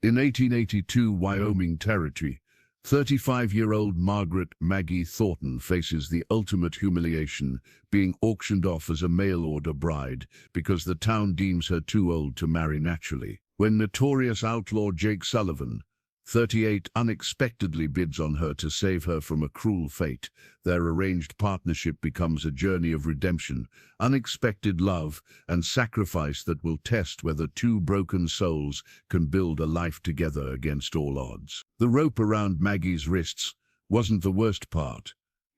In 1882 Wyoming Territory, 35-year-old Margaret Maggie Thornton faces the ultimate humiliation, being auctioned off as a mail-order bride because the town deems her too old to marry naturally. When notorious outlaw Jake Sullivan, 38, unexpectedly bids on her to save her from a cruel fate, their arranged partnership becomes a journey of redemption, unexpected love, and sacrifice that will test whether two broken souls can build a life together against all odds. The rope around Maggie's wrists wasn't the worst part.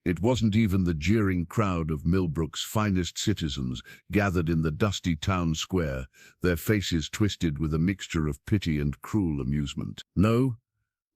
It wasn't even the jeering crowd of Millbrook's finest citizens gathered in the dusty town square, their faces twisted with a mixture of pity and cruel amusement. No,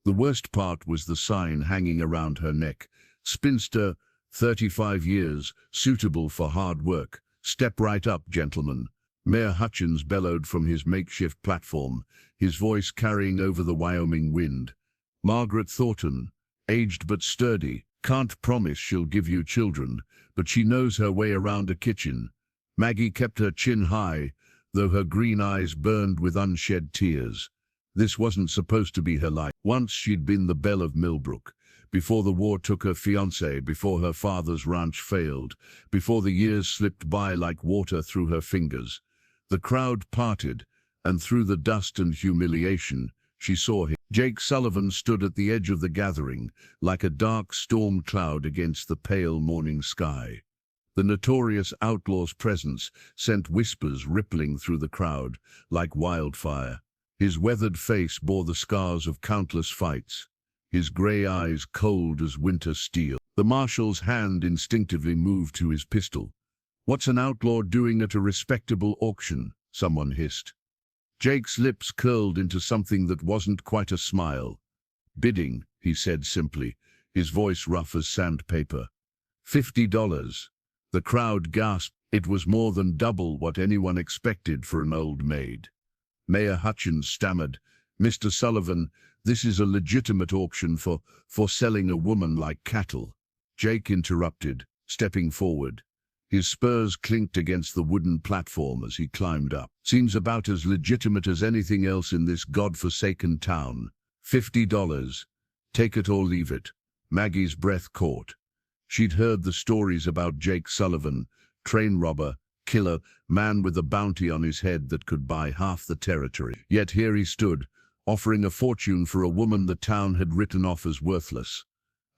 the worst part was the sign hanging around her neck. Spinster, 35 years, suitable for hard work. Step right up, gentlemen. Mayor Hutchins bellowed from his makeshift platform, his voice carrying over the Wyoming wind. Margaret Thornton, aged but sturdy, can't promise she'll give you children, but she knows her way around a kitchen. Maggie kept her chin high, though her green eyes burned with unshed tears. This wasn't supposed to be her life. Once she'd been the belle of Millbrook, before the war took her fiancé, before her father's ranch failed, before the years slipped by like water through her fingers. The crowd parted, and through the dust and humiliation, she saw him. Jake Sullivan stood at the edge of the gathering, like a dark storm cloud against the pale morning sky. The notorious outlaw's presence sent whispers rippling through the crowd, like wildfire. His weathered face bore the scars of countless fights, his gray eyes cold as winter steel. The marshal's hand instinctively moved to his pistol. "What's an outlaw doing at a respectable auction?" someone hissed. Jake's lips curled into something that wasn't quite a smile. "Bidding," he said simply, his voice rough as sandpaper. $50. The crowd gasped. It was more than double what anyone expected for an old maid. Mayor Hutchins stammered, "Mr. Sullivan, this is a legitimate auction for selling a woman like cattle." Jake interrupted, stepping forward. His spurs clinked against the wooden platform as he climbed up. "Seems about as legitimate as anything else in this godforsaken town. $50. Take it or leave it." Maggie's breath caught. She'd heard the stories about Jake Sullivan, train robber, killer, man with a bounty on his head that could buy half the territory. Yet here he stood, offering a fortune for a woman the town had written off as worthless.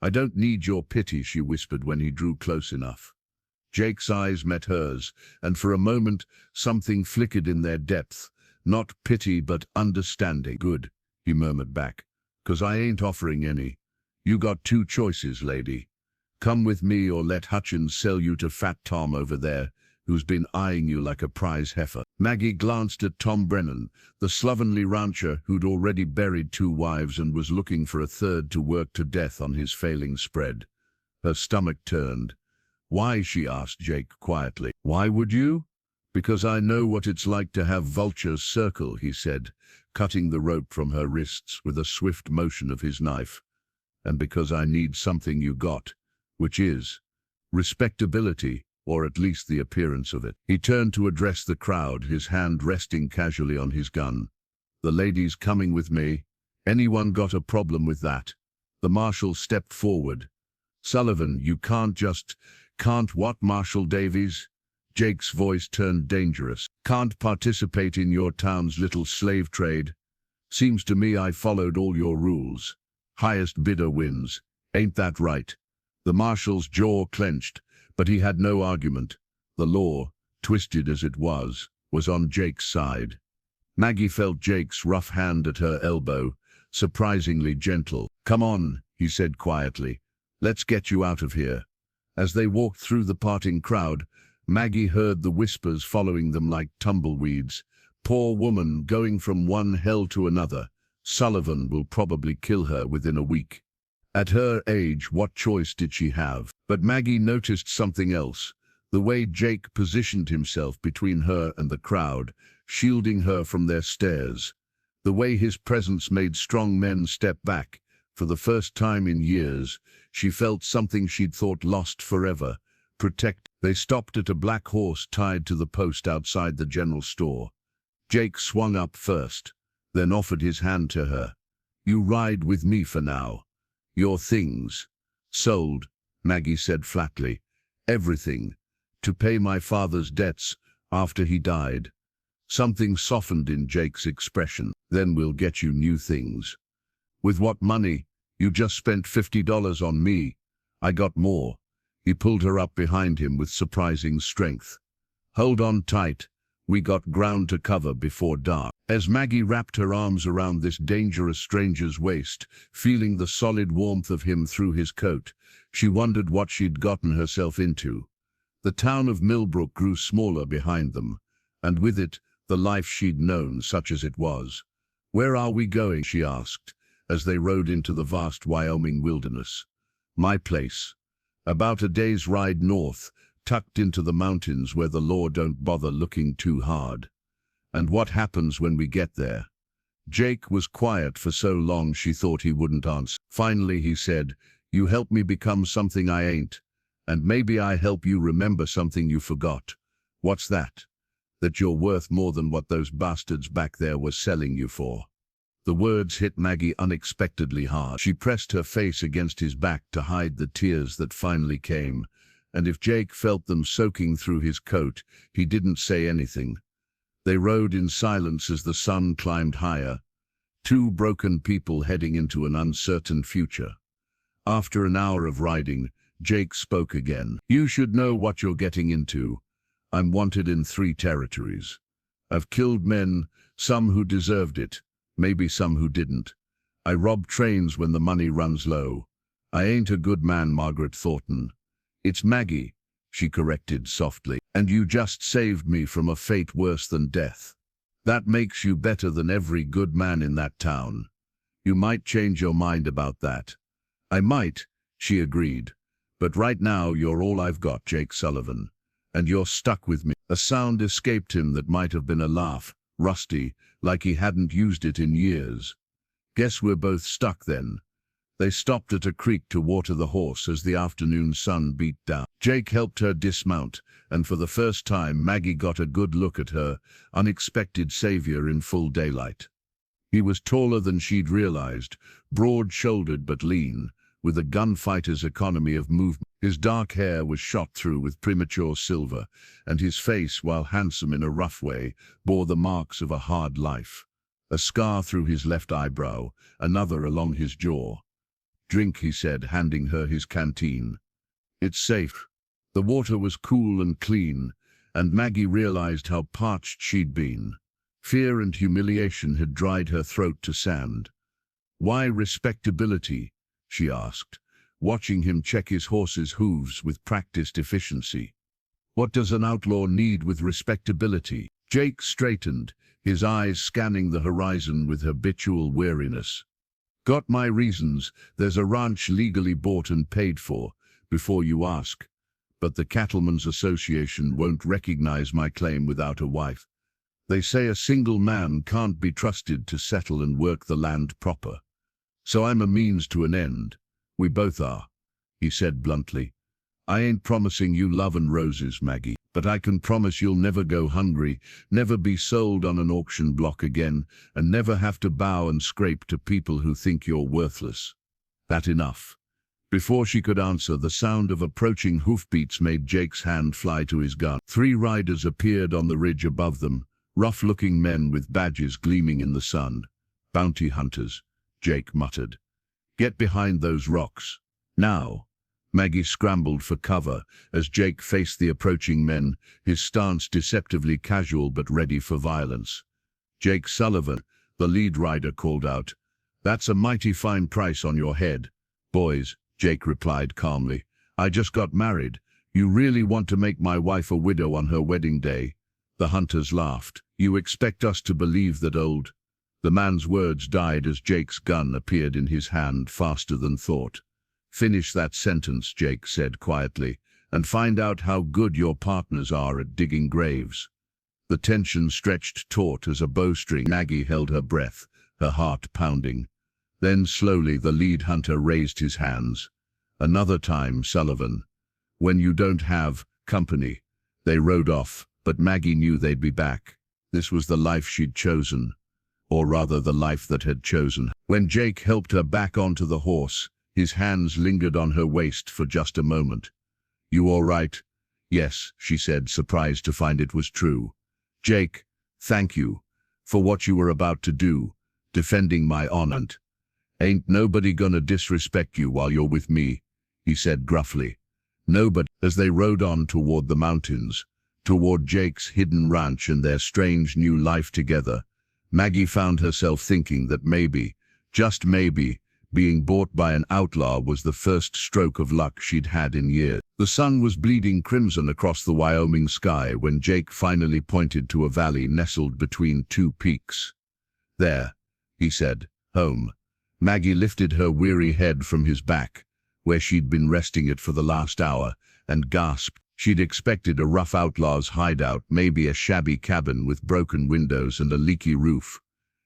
"I don't need your pity," she whispered when he drew close enough. Jake's eyes met hers, and for a moment something flickered in their depth. Not pity, but understanding. "Good," he murmured back, "'cause I ain't offering any. You got two choices, lady. Come with me or let Hutchins sell you to Fat Tom over there, who's been eyeing you like a prize heifer." Maggie glanced at Tom Brennan, the slovenly rancher who'd already buried two wives and was looking for a third to work to death on his failing spread. Her stomach turned. "Why?" she asked Jake quietly. "Why would you?" "Because I know what it's like to have vultures circle," he said, cutting the rope from her wrists with a swift motion of his knife. "And because I need something you got, which is respectability, or at least the appearance of it." He turned to address the crowd, his hand resting casually on his gun. "The lady's coming with me. Anyone got a problem with that?" The marshal stepped forward. "Sullivan, you can't just..." "Can't what, Marshal Davies?" Jake's voice turned dangerous. "Can't participate in your town's little slave trade? Seems to me I followed all your rules. Highest bidder wins. Ain't that right?" The marshal's jaw clenched, but he had no argument. The law, twisted as it was on Jake's side. Maggie felt Jake's rough hand at her elbow, surprisingly gentle. "Come on," he said quietly. "Let's get you out of here." As they walked through the parting crowd, Maggie heard the whispers following them like tumbleweeds. "Poor woman, going from one hell to another. Sullivan will probably kill her within a week." At her age, what choice did she have? But Maggie noticed something else. The way Jake positioned himself between her and the crowd, shielding her from their stares. The way his presence made strong men step back. For the first time in years, she felt something she'd thought lost forever. Protect. They stopped at a black horse tied to the post outside the general store. Jake swung up first. then offered his hand to her. "You ride with me for now. Your things." "Sold," Maggie said flatly. "Everything. To pay my father's debts after he died." Something softened in Jake's expression. "Then we'll get you new things." "With what money? You just spent $50 on me." "I got more." He pulled her up behind him with surprising strength. "Hold on tight. We got ground to cover before dark." As Maggie wrapped her arms around this dangerous stranger's waist, feeling the solid warmth of him through his coat, she wondered what she'd gotten herself into. The town of Millbrook grew smaller behind them, and with it, the life she'd known, such as it was. "Where are we going?" she asked, as they rode into the vast Wyoming wilderness. "My place. About a day's ride north, tucked into the mountains where the law don't bother looking too hard." "And what happens when we get there?" Jake was quiet for so long she thought he wouldn't answer. Finally he said, "You help me become something I ain't, and maybe I help you remember something you forgot." "What's that?" "That you're worth more than what those bastards back there were selling you for." The words hit Maggie unexpectedly hard. She pressed her face against his back to hide the tears that finally came, and if Jake felt them soaking through his coat, he didn't say anything. They rode in silence as the sun climbed higher, two broken people heading into an uncertain future. After an hour of riding, Jake spoke again. "You should know what you're getting into. I'm wanted in 3 territories. I've killed men, some who deserved it, maybe some who didn't. I rob trains when the money runs low. I ain't a good man, Margaret Thornton." "It's Maggie," she corrected softly. "And you just saved me from a fate worse than death. That makes you better than every good man in that town. You might change your mind about that." "I might," she agreed. "But right now you're all I've got, Jake Sullivan. And you're stuck with me." A sound escaped him that might have been a laugh, rusty, like he hadn't used it in years. "Guess we're both stuck then." They stopped at a creek to water the horse as the afternoon sun beat down. Jake helped her dismount, and for the first time Maggie got a good look at her unexpected savior in full daylight. He was taller than she'd realized, broad-shouldered but lean, with a gunfighter's economy of movement. His dark hair was shot through with premature silver, and his face, while handsome in a rough way, bore the marks of a hard life. A scar through his left eyebrow, another along his jaw. "Drink," he said, handing her his canteen. "It's safe." The water was cool and clean, and Maggie realized how parched she'd been. Fear and humiliation had dried her throat to sand. "Why respectability?" she asked, watching him check his horse's hooves with practiced efficiency. "What does an outlaw need with respectability?" Jake straightened, his eyes scanning the horizon with habitual weariness. "Got my reasons. There's a ranch legally bought and paid for, before you ask. But the Cattlemen's Association won't recognize my claim without a wife. They say a single man can't be trusted to settle and work the land proper. So I'm a means to an end. We both are," he said bluntly. "I ain't promising you love and roses, Maggie, but I can promise you'll never go hungry, never be sold on an auction block again, and never have to bow and scrape to people who think you're worthless. That enough?" Before she could answer, the sound of approaching hoofbeats made Jake's hand fly to his gun. 3 riders appeared on the ridge above them, rough-looking men with badges gleaming in the sun. "Bounty hunters," Jake muttered. "Get behind those rocks. Now." Maggie scrambled for cover as Jake faced the approaching men, his stance deceptively casual but ready for violence. "Jake Sullivan," the lead rider called out. "That's a mighty fine price on your head." "Boys," Jake replied calmly, "I just got married. You really want to make my wife a widow on her wedding day?" The hunters laughed. "You expect us to believe that old—" The man's words died as Jake's gun appeared in his hand faster than thought. "Finish that sentence," Jake said quietly, "and find out how good your partners are at digging graves." The tension stretched taut as a bowstring. Maggie held her breath, her heart pounding. Then slowly the lead hunter raised his hands. "Another time, Sullivan. When you don't have company." They rode off, but Maggie knew they'd be back. This was the life she'd chosen. or rather the life that had chosen her. When Jake helped her back onto the horse, his hands lingered on her waist for just a moment. "You all right?" "Yes," she said, surprised to find it was true. "Jake, thank you for what you were about to do, defending my honor. Ain't nobody gonna disrespect you while you're with me," he said gruffly. Nobody. As they rode on toward the mountains, toward Jake's hidden ranch and their strange new life together, Maggie found herself thinking that maybe, just maybe, being bought by an outlaw was the first stroke of luck she'd had in years. The sun was bleeding crimson across the Wyoming sky when Jake finally pointed to a valley nestled between two peaks. "There," he said, "home." Maggie lifted her weary head from his back, where she'd been resting it for the last hour, and gasped. She'd expected a rough outlaw's hideout, maybe a shabby cabin with broken windows and a leaky roof.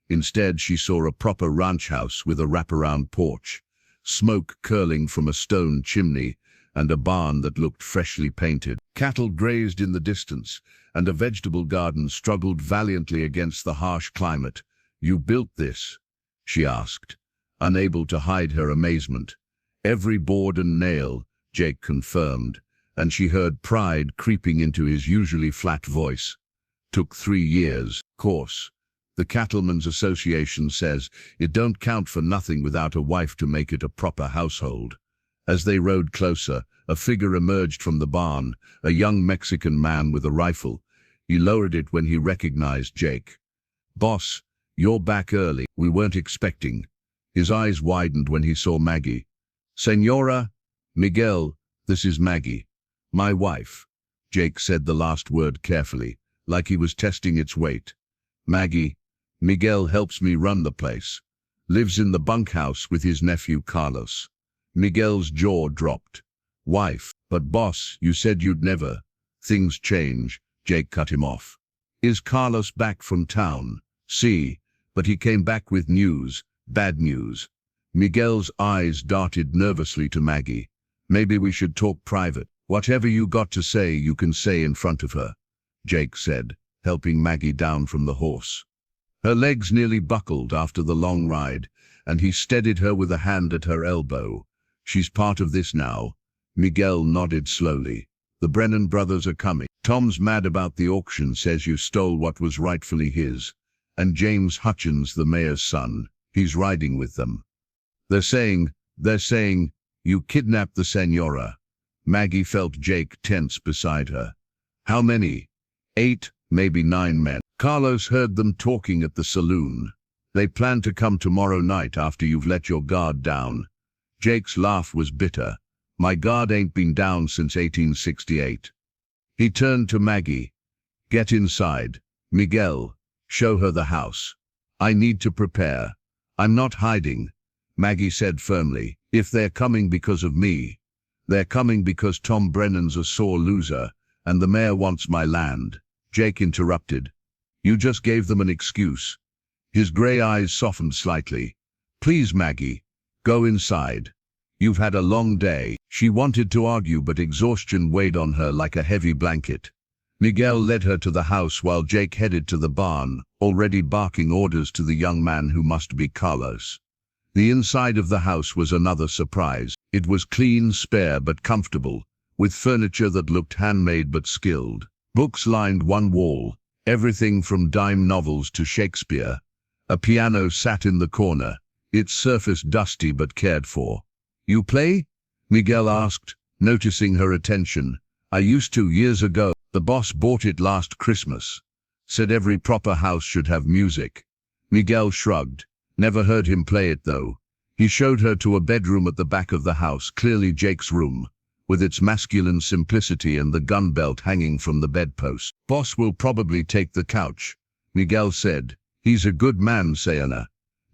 Instead, she saw a proper ranch house with a wraparound porch, smoke curling from a stone chimney, and a barn that looked freshly painted. Cattle grazed in the distance, and a vegetable garden struggled valiantly against the harsh climate. "You built this?" she asked, unable to hide her amazement. "Every board and nail," Jake confirmed, and she heard pride creeping into his usually flat voice. "Took 3 years. Course. The Cattlemen's Association says it don't count for nothing without a wife to make it a proper household." As they rode closer, a figure emerged from the barn, a young Mexican man with a rifle. He lowered it when he recognized Jake. "Boss, you're back early. We weren't expecting." His eyes widened when he saw Maggie. "Señora Miguel, this is Maggie, my wife." Jake said the last word carefully, like he was testing its weight. "Maggie, Miguel helps me run the place. Lives in the bunkhouse with his nephew Carlos." Miguel's jaw dropped. "Wife, but boss, you said you'd never." "Things change," Jake cut him off. "Is Carlos back from town?" "See, but he came back with news, bad news." Miguel's eyes darted nervously to Maggie. "Maybe we should talk private." "Whatever you got to say, you can say in front of her," Jake said, helping Maggie down from the horse. Her legs nearly buckled after the long ride, and he steadied her with a hand at her elbow. "She's part of this now." Miguel nodded slowly. "The Brennan brothers are coming. Tom's mad about the auction, says you stole what was rightfully his. And James Hutchins, the mayor's son, he's riding with them. They're saying, you kidnapped the Senora." Maggie felt Jake tense beside her. "How many?" 8, maybe 9 men. Carlos heard them talking at the saloon. "They plan to come tomorrow night after you've let your guard down." Jake's laugh was bitter. "My guard ain't been down since 1868. He turned to Maggie. "Get inside. Miguel, show her the house. I need to prepare. I'm not hiding," Maggie said firmly. "If they're coming because of me, they're coming because Tom Brennan's a sore loser, and the mayor wants my land." Jake interrupted. "You just gave them an excuse." His gray eyes softened slightly. "Please, Maggie, go inside. You've had a long day." She wanted to argue, but exhaustion weighed on her like a heavy blanket. Miguel led her to the house while Jake headed to the barn, already barking orders to the young man who must be Carlos. The inside of the house was another surprise. It was clean, spare, but comfortable, with furniture that looked handmade but skilled. Books lined one wall, everything from dime novels to Shakespeare. A piano sat in the corner, its surface dusty but cared for. "You play?" Miguel asked, noticing her attention. "I used to years ago. The boss bought it last Christmas. Said every proper house should have music." Miguel shrugged. Never heard him play it though. He showed her to a bedroom at the back of the house, clearly Jake's room, with its masculine simplicity and the gun belt hanging from the bedpost. "Boss will probably take the couch," Miguel said. "He's a good man, Sayana.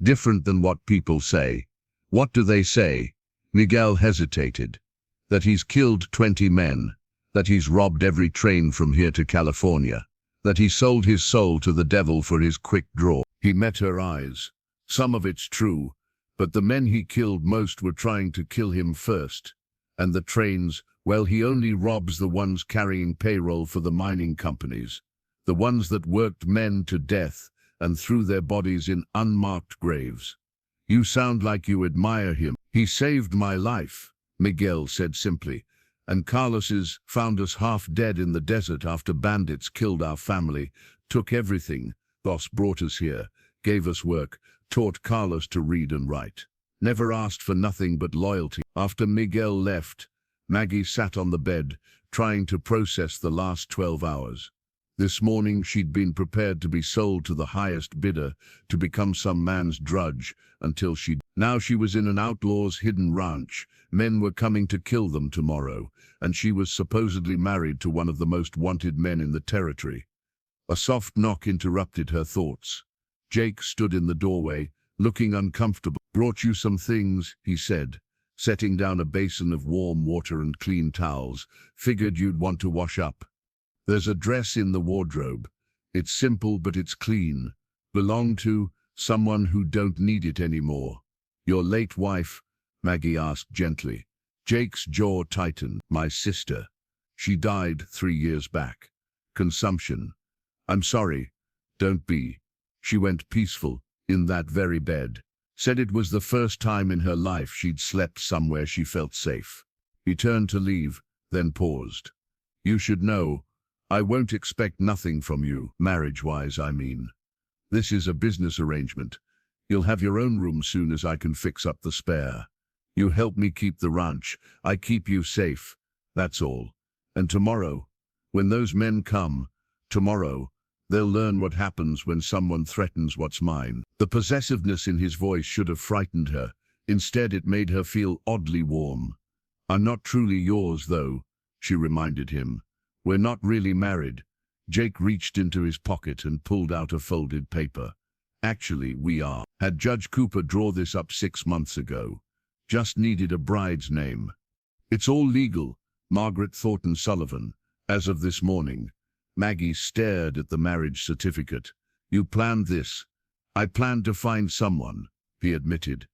Different than what people say." "What do they say?" Miguel hesitated. "That he's killed 20 men. That he's robbed every train from here to California. That he sold his soul to the devil for his quick draw." He met her eyes. "Some of it's true, but the men he killed most were trying to kill him first. And the trains, well, he only robs the ones carrying payroll for the mining companies. The ones that worked men to death and threw their bodies in unmarked graves. You sound like you admire him. He saved my life, Miguel said simply, and Carlos's found us half dead in the desert after bandits killed our family, took everything. Boss brought us here, gave us work, taught Carlos to read and write. Never asked for nothing but loyalty. After Miguel left, Maggie sat on the bed, trying to process the last 12 hours. This morning she'd been prepared to be sold to the highest bidder, to become some man's drudge, until now she was in an outlaw's hidden ranch. Men were coming to kill them tomorrow, and she was supposedly married to one of the most wanted men in the territory. A soft knock interrupted her thoughts. Jake stood in the doorway, looking uncomfortable. "Brought you some things," he said, setting down a basin of warm water and clean towels. "Figured you'd want to wash up. There's a dress in the wardrobe. It's simple but it's clean. Belonged to someone who don't need it anymore." "Your late wife?" Maggie asked gently. Jake's jaw tightened. "My sister. She died 3 years back. Consumption." "I'm sorry." "Don't be. She went peaceful, in that very bed. Said it was the first time in her life she'd slept somewhere she felt safe." He turned to leave, then paused. "You should know, I won't expect nothing from you, marriage-wise I mean. This is a business arrangement. You'll have your own room soon as I can fix up the spare. You help me keep the ranch, I keep you safe. That's all. And tomorrow, when those men come, tomorrow, they'll learn what happens when someone threatens what's mine." The possessiveness in his voice should have frightened her. Instead, it made her feel oddly warm. "I'm not truly yours, though," she reminded him. "We're not really married." Jake reached into his pocket and pulled out a folded paper. "Actually, we are. Had Judge Cooper draw this up 6 months ago. Just needed a bride's name. It's all legal. Margaret Thornton Sullivan, as of this morning." Maggie stared at the marriage certificate. "You planned this?" "I planned to find someone," he admitted.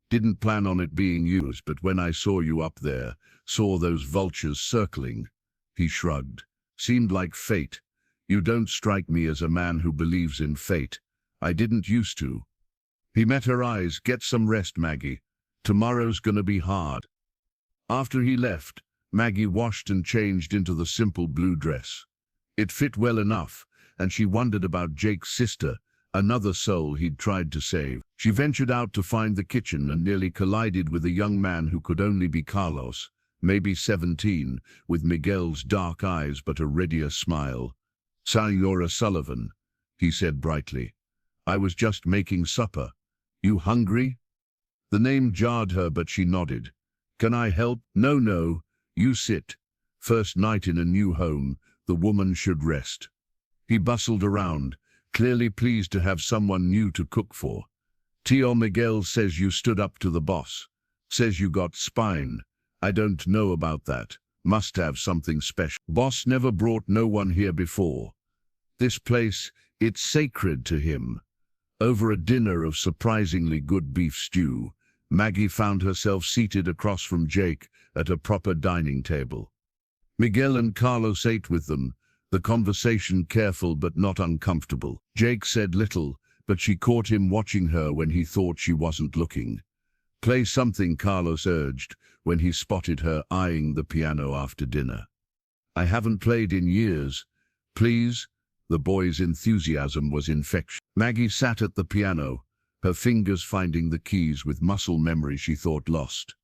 "Didn't plan on it being yours, but when I saw you up there, saw those vultures circling." He shrugged. "Seemed like fate. You don't strike me as a man who believes in fate. I didn't used to." He met her eyes. "Get some rest, Maggie. Tomorrow's gonna be hard." After he left, Maggie washed and changed into the simple blue dress. It fit well enough, and she wondered about Jake's sister, another soul he'd tried to save. She ventured out to find the kitchen and nearly collided with a young man who could only be Carlos, maybe 17, with Miguel's dark eyes but a readier smile. "Senora Sullivan," he said brightly. "I was just making supper. You hungry?" The name jarred her, but she nodded. "Can I help?" No, you sit. First night in a new home, the woman should rest." He bustled around, clearly pleased to have someone new to cook for. "Tio Miguel says you stood up to the boss. Says you got spine. I don't know about that. Must have something special. Boss never brought no one here before. This place, it's sacred to him." Over a dinner of surprisingly good beef stew, Maggie found herself seated across from Jake at a proper dining table. Miguel and Carlos ate with them, the conversation careful but not uncomfortable. Jake said little, but she caught him watching her when he thought she wasn't looking. "Play something," Carlos urged, when he spotted her eyeing the piano after dinner. "I haven't played in years. Please?" The boy's enthusiasm was infectious. Maggie sat at the piano, her fingers finding the keys with muscle memory she thought lost.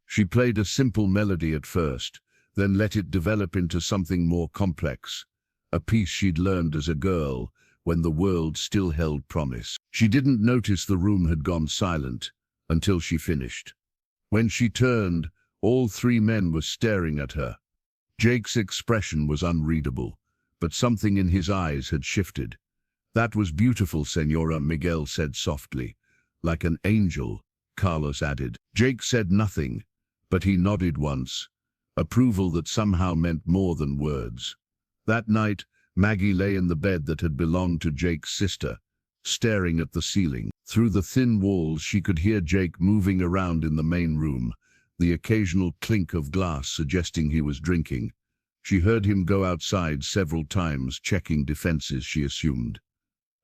She played a simple melody at first, then let it develop into something more complex, a piece she'd learned as a girl, when the world still held promise. She didn't notice the room had gone silent until she finished. When she turned, all 3 men were staring at her. Jake's expression was unreadable, but something in his eyes had shifted. "That was beautiful, Senora," Miguel said softly. "Like an angel," Carlos added. Jake said nothing, but he nodded once, approval that somehow meant more than words. That night, Maggie lay in the bed that had belonged to Jake's sister, staring at the ceiling. Through the thin walls, she could hear Jake moving around in the main room, the occasional clink of glass suggesting he was drinking. She heard him go outside several times, checking defenses, she assumed.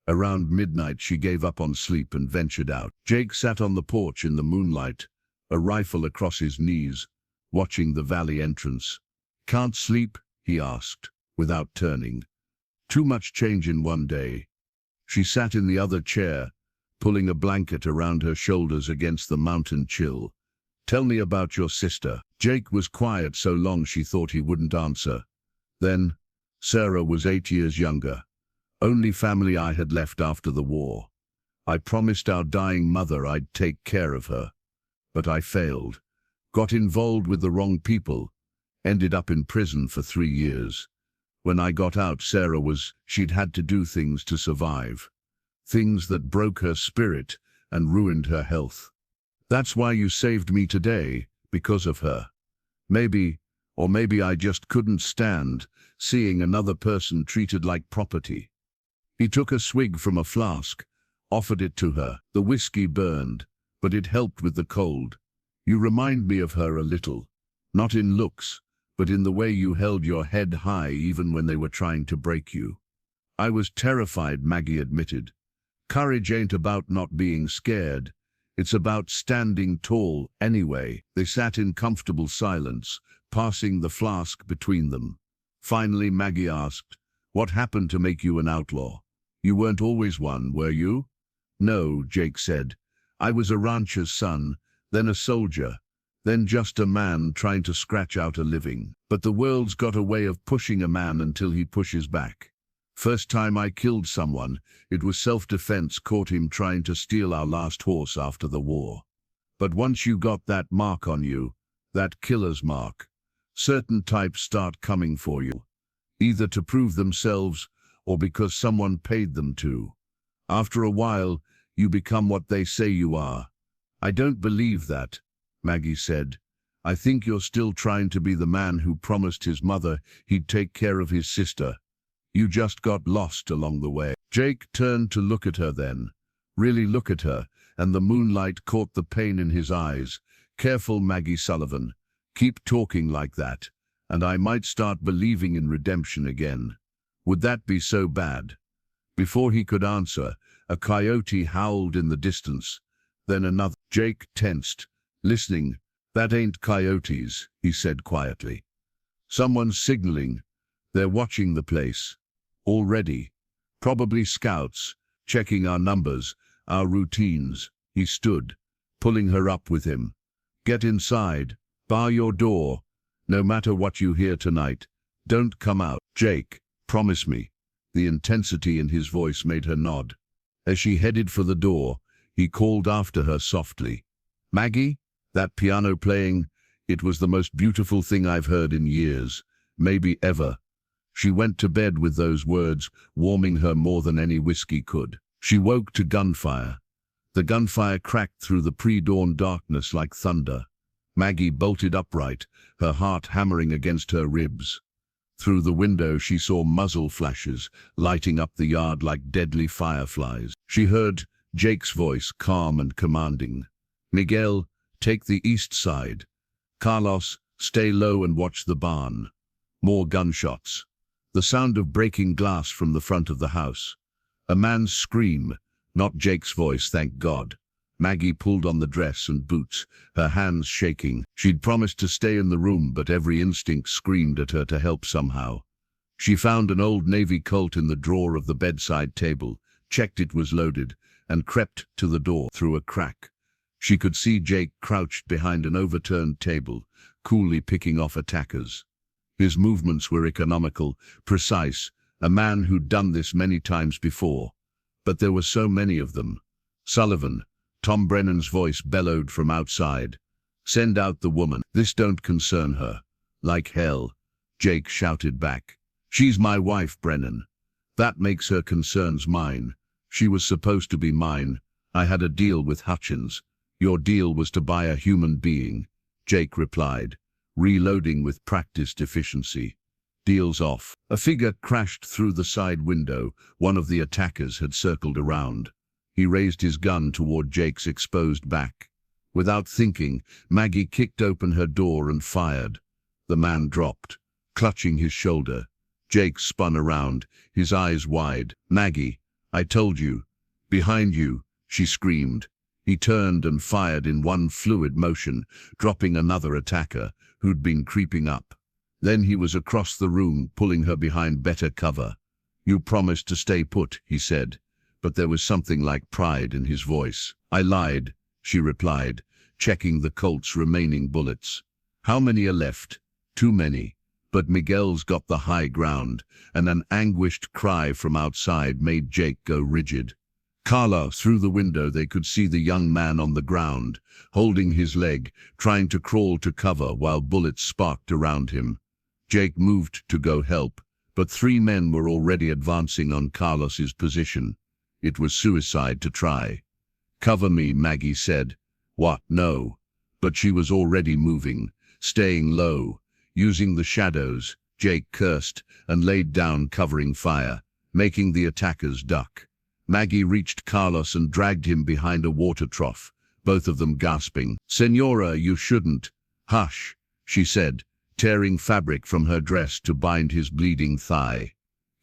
Around midnight, she gave up on sleep and ventured out. Jake sat on the porch in the moonlight, a rifle across his knees, watching the valley entrance. "Can't sleep?" he asked, without turning. "Too much change in one day." She sat in the other chair, pulling a blanket around her shoulders against the mountain chill. "Tell me about your sister." Jake was quiet so long she thought he wouldn't answer. Then, "Sarah was 8 years younger. Only family I had left after the war. I promised our dying mother I'd take care of her. But I failed. Got involved with the wrong people. Ended up in prison for 3 years. When I got out, she'd had to do things to survive. Things that broke her spirit and ruined her health. That's why you saved me today, because of her. Maybe I just couldn't stand seeing another person treated like property." He took a swig from a flask, offered it to her. The whiskey burned, but it helped with the cold. "You remind me of her a little. Not in looks, but in the way you held your head high even when they were trying to break you." "I was terrified," Maggie admitted. "Courage ain't about not being scared. It's about standing tall anyway." They sat in comfortable silence, passing the flask between them. Finally, Maggie asked, "What happened to make you an outlaw? You weren't always one, were you?" "No," Jake said. "I was a rancher's son, then a soldier, then just a man trying to scratch out a living. But the world's got a way of pushing a man until he pushes back. First time I killed someone, it was self-defense, caught him trying to steal our last horse after the war. But once you got that mark on you, that killer's mark, certain types start coming for you, either to prove themselves or because someone paid them to. After a while, you become what they say you are." "I don't believe that," Maggie said. "I think you're still trying to be the man who promised his mother he'd take care of his sister. You just got lost along the way." Jake turned to look at her then, really look at her, and the moonlight caught the pain in his eyes. "Careful, Maggie Sullivan. Keep talking like that, and I might start believing in redemption again. Would that be so bad?" Before he could answer, a coyote howled in the distance, then another. Jake tensed, listening. "That ain't coyotes," he said quietly. "Someone's signaling. They're watching the place. Already. Probably scouts, checking our numbers, our routines." He stood, pulling her up with him. "Get inside. Bar your door. No matter what you hear tonight, don't come out. Jake, promise me." The intensity in his voice made her nod. As she headed for the door, he called after her softly. "Maggie, that piano playing, it was the most beautiful thing I've heard in years, maybe ever." She went to bed with those words warming her more than any whiskey could. She woke to gunfire. The gunfire cracked through the pre-dawn darkness like thunder. Maggie bolted upright, her heart hammering against her ribs. Through the window she saw muzzle flashes, lighting up the yard like deadly fireflies. She heard Jake's voice, calm and commanding. "Miguel, take the east side. Carlos, stay low and watch the barn." More gunshots. The sound of breaking glass from the front of the house. A man's scream, not Jake's voice, thank God. Maggie pulled on the dress and boots, her hands shaking. She'd promised to stay in the room, but every instinct screamed at her to help somehow. She found an old Navy Colt in the drawer of the bedside table, checked it was loaded, and crept to the door through a crack. She could see Jake crouched behind an overturned table, coolly picking off attackers. His movements were economical, precise, a man who'd done this many times before. But there were so many of them. "Sullivan," Tom Brennan's voice bellowed from outside. "Send out the woman. This don't concern her." "Like hell," Jake shouted back. "She's my wife, Brennan. That makes her concerns mine. She was supposed to be mine. I had a deal with Hutchins. Your deal was to buy a human being," Jake replied, reloading with practiced efficiency. "Deal's off." A figure crashed through the side window. One of the attackers had circled around. He raised his gun toward Jake's exposed back. Without thinking, Maggie kicked open her door and fired. The man dropped, clutching his shoulder. Jake spun around, his eyes wide. "Maggie, I told you. Behind you, she screamed. He turned and fired in one fluid motion, dropping another attacker who'd been creeping up. Then he was across the room, pulling her behind better cover. You promised to stay put, he said, but there was something like pride in his voice. I lied, she replied, checking the Colt's remaining bullets. How many are left? Too many. But Miguel's got the high ground, and an anguished cry from outside made Jake go rigid. Carla, through the window they could see the young man on the ground, holding his leg, trying to crawl to cover while bullets sparked around him. Jake moved to go help, but 3 men were already advancing on Carlos's position. It was suicide to try. Cover me, Maggie said. What? No. But she was already moving, staying low. Using the shadows, Jake cursed and laid down covering fire, making the attackers duck. Maggie reached Carlos and dragged him behind a water trough, both of them gasping. Senora, you shouldn't. Hush, she said, tearing fabric from her dress to bind his bleeding thigh.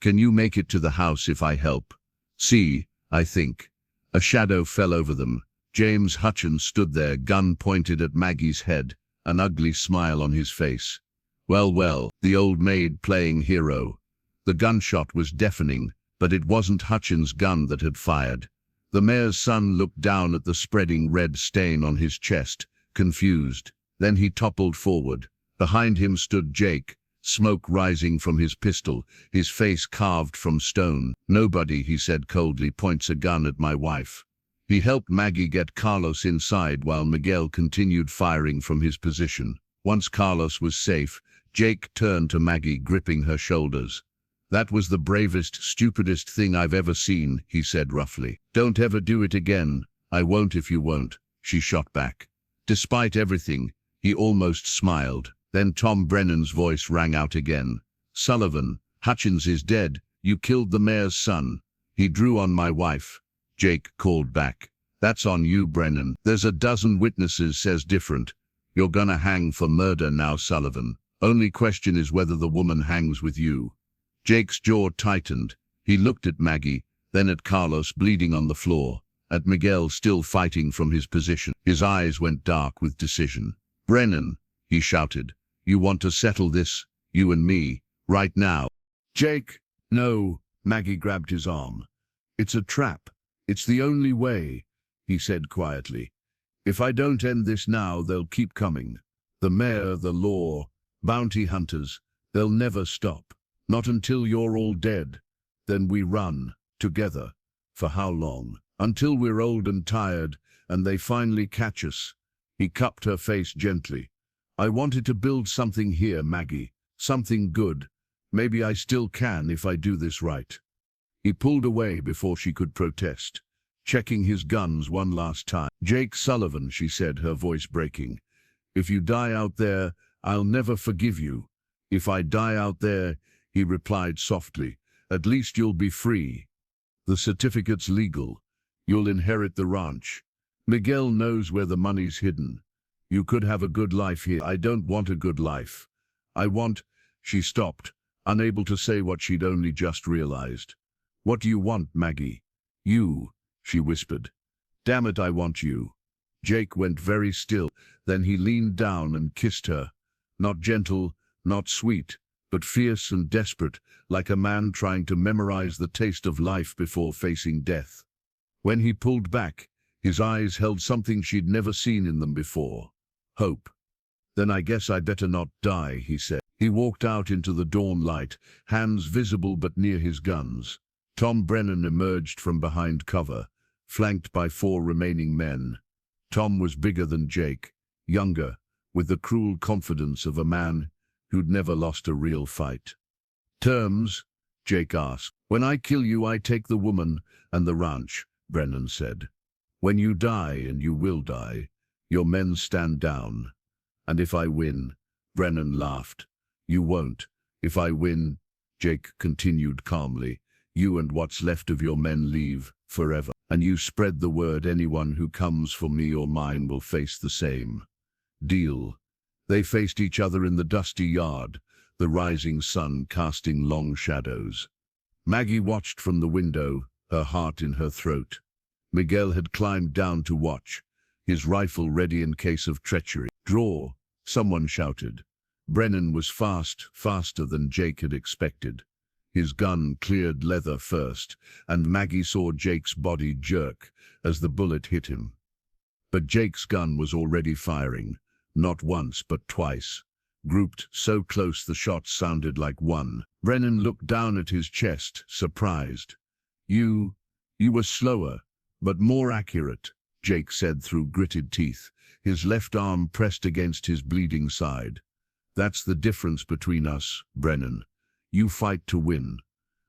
Can you make it to the house if I help? See, I think. A shadow fell over them. James Hutchins stood there, gun pointed at Maggie's head, an ugly smile on his face. Well, the old maid playing hero. The gunshot was deafening, but it wasn't Hutchins' gun that had fired. The mayor's son looked down at the spreading red stain on his chest, confused. Then he toppled forward. Behind him stood Jake, smoke rising from his pistol, his face carved from stone. Nobody, he said coldly, points a gun at my wife. He helped Maggie get Carlos inside while Miguel continued firing from his position. Once Carlos was safe, Jake turned to Maggie, gripping her shoulders. That was the bravest, stupidest thing I've ever seen, he said roughly. Don't ever do it again. I won't if you won't, she shot back. Despite everything, he almost smiled. Then Tom Brennan's voice rang out again. Sullivan, Hutchins is dead. You killed the mayor's son. He drew on my wife. Jake called back. That's on you, Brennan. There's a dozen witnesses says different. You're gonna hang for murder now, Sullivan. Only question is whether the woman hangs with you. Jake's jaw tightened. He looked at Maggie, then at Carlos bleeding on the floor, at Miguel still fighting from his position. His eyes went dark with decision. Brennan, he shouted, you want to settle this, you and me, right now? Jake, no, Maggie grabbed his arm. It's a trap. It's the only way, he said quietly. If I don't end this now, they'll keep coming. The mayor, the law, bounty hunters, they'll never stop. Not until you're all dead. Then we run, together. For how long? Until we're old and tired, and they finally catch us. He cupped her face gently. I wanted to build something here, Maggie. Something good. Maybe I still can if I do this right. He pulled away before she could protest, checking his guns one last time. Jake Sullivan, she said, her voice breaking. If you die out there, I'll never forgive you. If I die out there, he replied softly, at least you'll be free. The certificate's legal. You'll inherit the ranch. Miguel knows where the money's hidden. You could have a good life here. I don't want a good life. I want... She stopped, unable to say what she'd only just realized. What do you want, Maggie? You, she whispered. Damn it, I want you. Jake went very still. Then he leaned down and kissed her. Not gentle, not sweet, but fierce and desperate, like a man trying to memorize the taste of life before facing death. When he pulled back, his eyes held something she'd never seen in them before. Hope. Then I guess I better not die, he said. He walked out into the dawn light, hands visible but near his guns. Tom Brennan emerged from behind cover, flanked by 4 remaining men. Tom was bigger than Jake, younger, with the cruel confidence of a man who'd never lost a real fight. Terms? Jake asked. When I kill you, I take the woman and the ranch, Brennan said. When you die, and you will die, your men stand down. And if I win, Brennan laughed. You won't. If I win, Jake continued calmly, you and what's left of your men leave forever. And you spread the word, anyone who comes for me or mine will face the same. Deal. They faced each other in the dusty yard, the rising sun casting long shadows. Maggie watched from the window, her heart in her throat. Miguel had climbed down to watch, his rifle ready in case of treachery. "Draw," someone shouted. Brennan was faster than Jake had expected. His gun cleared leather first, and Maggie saw Jake's body jerk as the bullet hit him. But Jake's gun was already firing, not once but twice, grouped so close the shots sounded like one. Brennan looked down at his chest, surprised. You were slower, but more accurate," Jake said through gritted teeth, his left arm pressed against his bleeding side. "That's the difference between us, Brennan. You fight to win.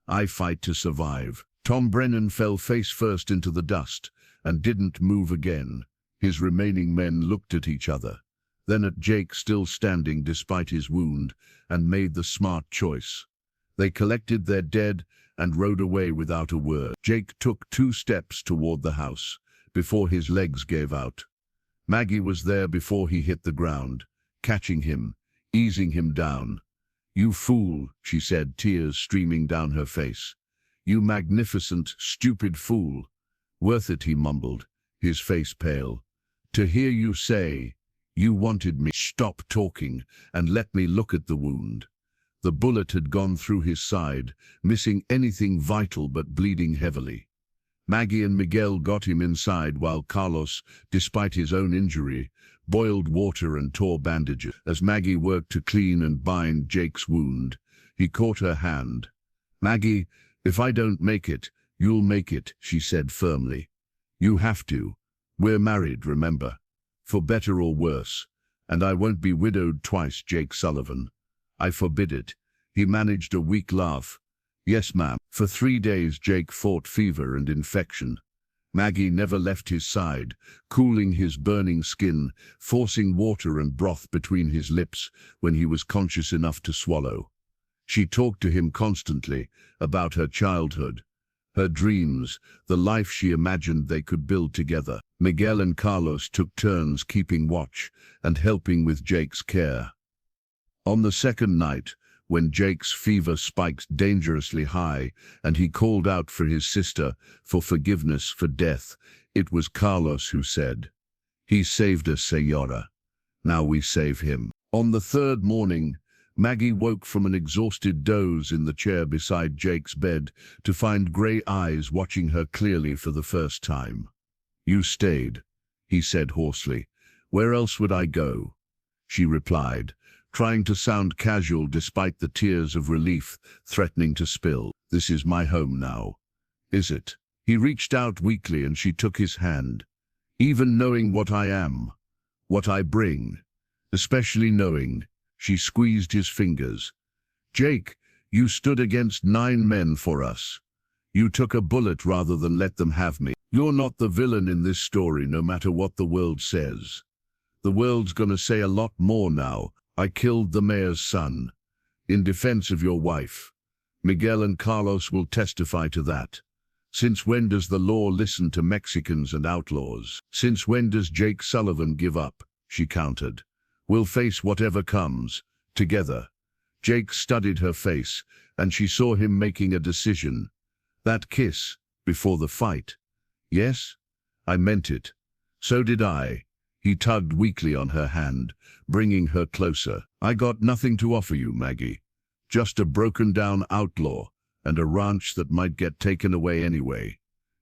I fight to survive." Tom Brennan fell face first into the dust and didn't move again. His remaining men looked at each other, then at Jake still standing despite his wound, and made the smart choice. They collected their dead and rode away without a word. Jake took 2 steps toward the house before his legs gave out. Maggie was there before he hit the ground, catching him, easing him down. "You fool," she said, tears streaming down her face. "You magnificent, stupid fool." "Worth it," he mumbled, his face pale. "To hear you say, you wanted me." "Stop talking and let me look at the wound." The bullet had gone through his side, missing anything vital but bleeding heavily. Maggie and Miguel got him inside while Carlos, despite his own injury, boiled water and tore bandages. As Maggie worked to clean and bind Jake's wound, he caught her hand. "Maggie, if I don't make it, you'll make it," she said firmly. "You have to. We're married, remember? For better or worse. And I won't be widowed twice, Jake Sullivan. I forbid it." He managed a weak laugh. "Yes, ma'am." For 3 days Jake fought fever and infection. Maggie never left his side, cooling his burning skin, forcing water and broth between his lips when he was conscious enough to swallow. She talked to him constantly about her childhood, her dreams, the life she imagined they could build together. Miguel and Carlos took turns keeping watch and helping with Jake's care. On the second night, when Jake's fever spiked dangerously high and he called out for his sister for forgiveness for death, it was Carlos who said, "He saved us, Señora. Now we save him." On the 3rd morning, Maggie woke from an exhausted doze in the chair beside Jake's bed to find gray eyes watching her clearly for the first time. "You stayed," he said hoarsely. "Where else would I go?" She replied, trying to sound casual despite the tears of relief threatening to spill. "This is my home now." "Is it?" He reached out weakly and she took his hand. "Even knowing what I am, what I bring, especially knowing," she squeezed his fingers. "Jake, you stood against 9 men for us. You took a bullet rather than let them have me. You're not the villain in this story, no matter what the world says. The world's gonna say a lot more now. I killed the mayor's son, in defense of your wife. Miguel and Carlos will testify to that. Since when does the law listen to Mexicans and outlaws? Since when does Jake Sullivan give up?" she countered. "We'll face whatever comes, together." Jake studied her face, and she saw him making a decision. "That kiss, before the fight. Yes, I meant it. So did I." He tugged weakly on her hand, bringing her closer. "I got nothing to offer you, Maggie. Just a broken-down outlaw and a ranch that might get taken away anyway.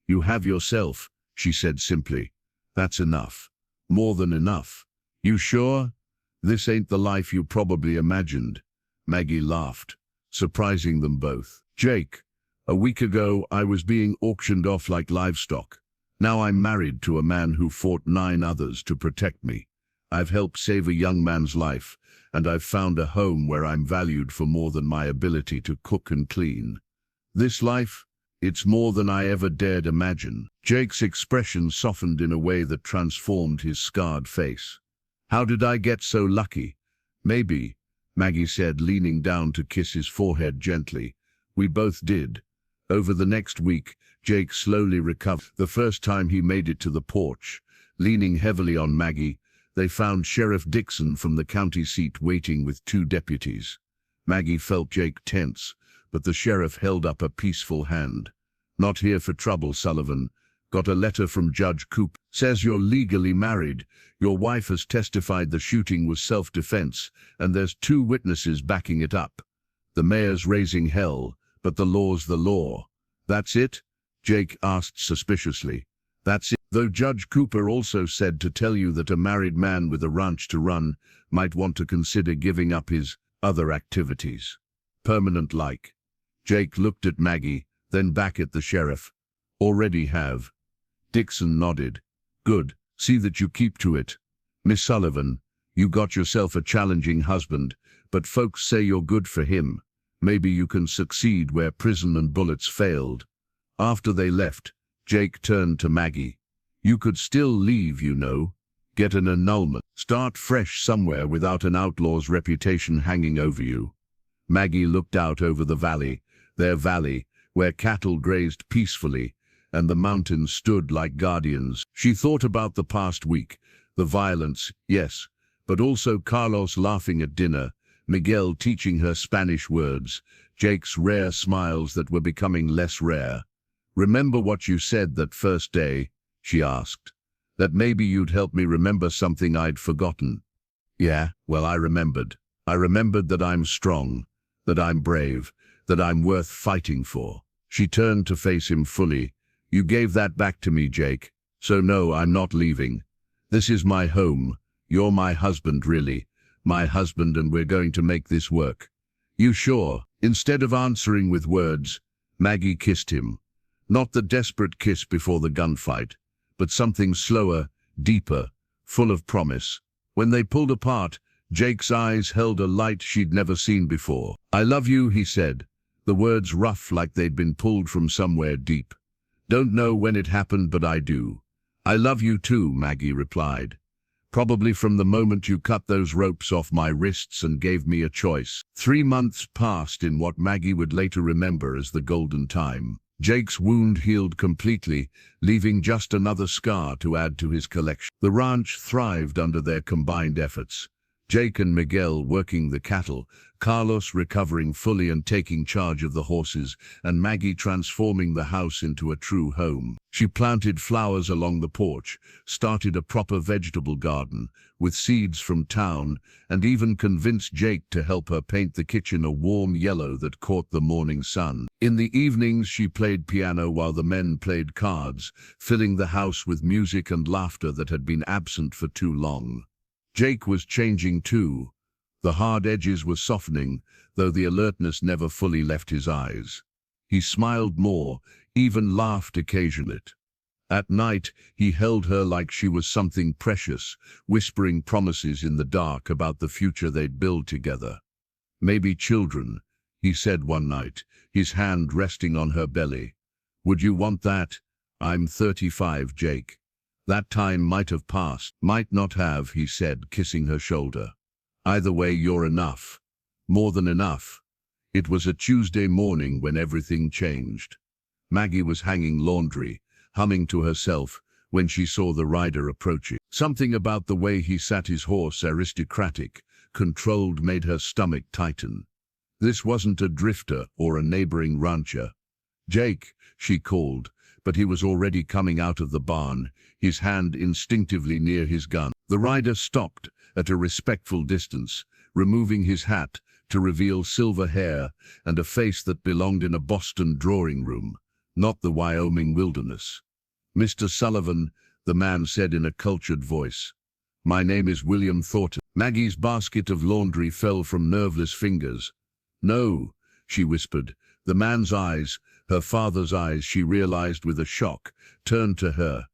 You have yourself," she said simply. "That's enough. More than enough. You sure? This ain't the life you probably imagined." Maggie laughed, surprising them both. "Jake, a week ago I was being auctioned off like livestock. Now I'm married to a man who fought 9 others to protect me. I've helped save a young man's life, and I've found a home where I'm valued for more than my ability to cook and clean. This life, it's more than I ever dared imagine." Jake's expression softened in a way that transformed his scarred face. "How did I get so lucky?" "Maybe," Maggie said, leaning down to kiss his forehead gently. "We both did." Over the next week, Jake slowly recovered. The first time he made it to the porch, leaning heavily on Maggie, they found Sheriff Dixon from the county seat waiting with 2 deputies. Maggie felt Jake tense, but the sheriff held up a peaceful hand. Not here for trouble, Sullivan. Got a letter from Judge Cooper. Says you're legally married. Your wife has testified the shooting was self-defense, and there's 2 witnesses backing it up. The mayor's raising hell, but the law's the law. That's it? Jake asked suspiciously. That's it. Though Judge Cooper also said to tell you that a married man with a ranch to run might want to consider giving up his other activities. Permanent like. Jake looked at Maggie, then back at the sheriff. Already have. Dixon nodded. Good. See that you keep to it. Miss Sullivan, you got yourself a challenging husband, but folks say you're good for him. Maybe you can succeed where prison and bullets failed. After they left, Jake turned to Maggie. You could still leave, you know. Get an annulment. Start fresh somewhere without an outlaw's reputation hanging over you. Maggie looked out over the valley, their valley, where cattle grazed peacefully, and the mountains stood like guardians. She thought about the past week, the violence, yes, but also Carlos laughing at dinner, Miguel teaching her Spanish words, Jake's rare smiles that were becoming less rare. Remember what you said that first day? She asked. That maybe you'd help me remember something I'd forgotten. Yeah, well, I remembered. I remembered that I'm strong, that I'm brave, that I'm worth fighting for. She turned to face him fully. You gave that back to me, Jake. So no, I'm not leaving. This is my home. You're my husband, really. My husband, and we're going to make this work. You sure? Instead of answering with words, Maggie kissed him. Not the desperate kiss before the gunfight, but something slower, deeper, full of promise. When they pulled apart, Jake's eyes held a light she'd never seen before. I love you, he said, the words rough like they'd been pulled from somewhere deep. Don't know when it happened, but I do. I love you too, Maggie replied. Probably from the moment you cut those ropes off my wrists and gave me a choice. 3 months passed in what Maggie would later remember as the golden time. Jake's wound healed completely, leaving just another scar to add to his collection. The ranch thrived under their combined efforts. Jake and Miguel working the cattle, Carlos recovering fully and taking charge of the horses, and Maggie transforming the house into a true home. She planted flowers along the porch, started a proper vegetable garden with seeds from town, and even convinced Jake to help her paint the kitchen a warm yellow that caught the morning sun. In the evenings she played piano while the men played cards, filling the house with music and laughter that had been absent for too long. Jake was changing too. The hard edges were softening, though the alertness never fully left his eyes. He smiled more, even laughed occasionally. At night, he held her like she was something precious, whispering promises in the dark about the future they'd build together. Maybe children, he said one night, his hand resting on her belly. Would you want that? I'm 35, Jake. That time might have passed, might not have, he said, kissing her shoulder. Either way, you're enough. More than enough. It was a Tuesday morning when everything changed. Maggie was hanging laundry, humming to herself, when she saw the rider approaching. Something about the way he sat his horse, aristocratic, controlled, made her stomach tighten. This wasn't a drifter or a neighboring rancher. Jake, she called, but he was already coming out of the barn, his hand instinctively near his gun. The rider stopped at a respectful distance, removing his hat to reveal silver hair and a face that belonged in a Boston drawing room, not the Wyoming wilderness. Mr. Sullivan, the man said in a cultured voice. My name is William Thornton. Maggie's basket of laundry fell from nerveless fingers. No, she whispered. The man's eyes, her father's eyes, she realized with a shock, turned to her.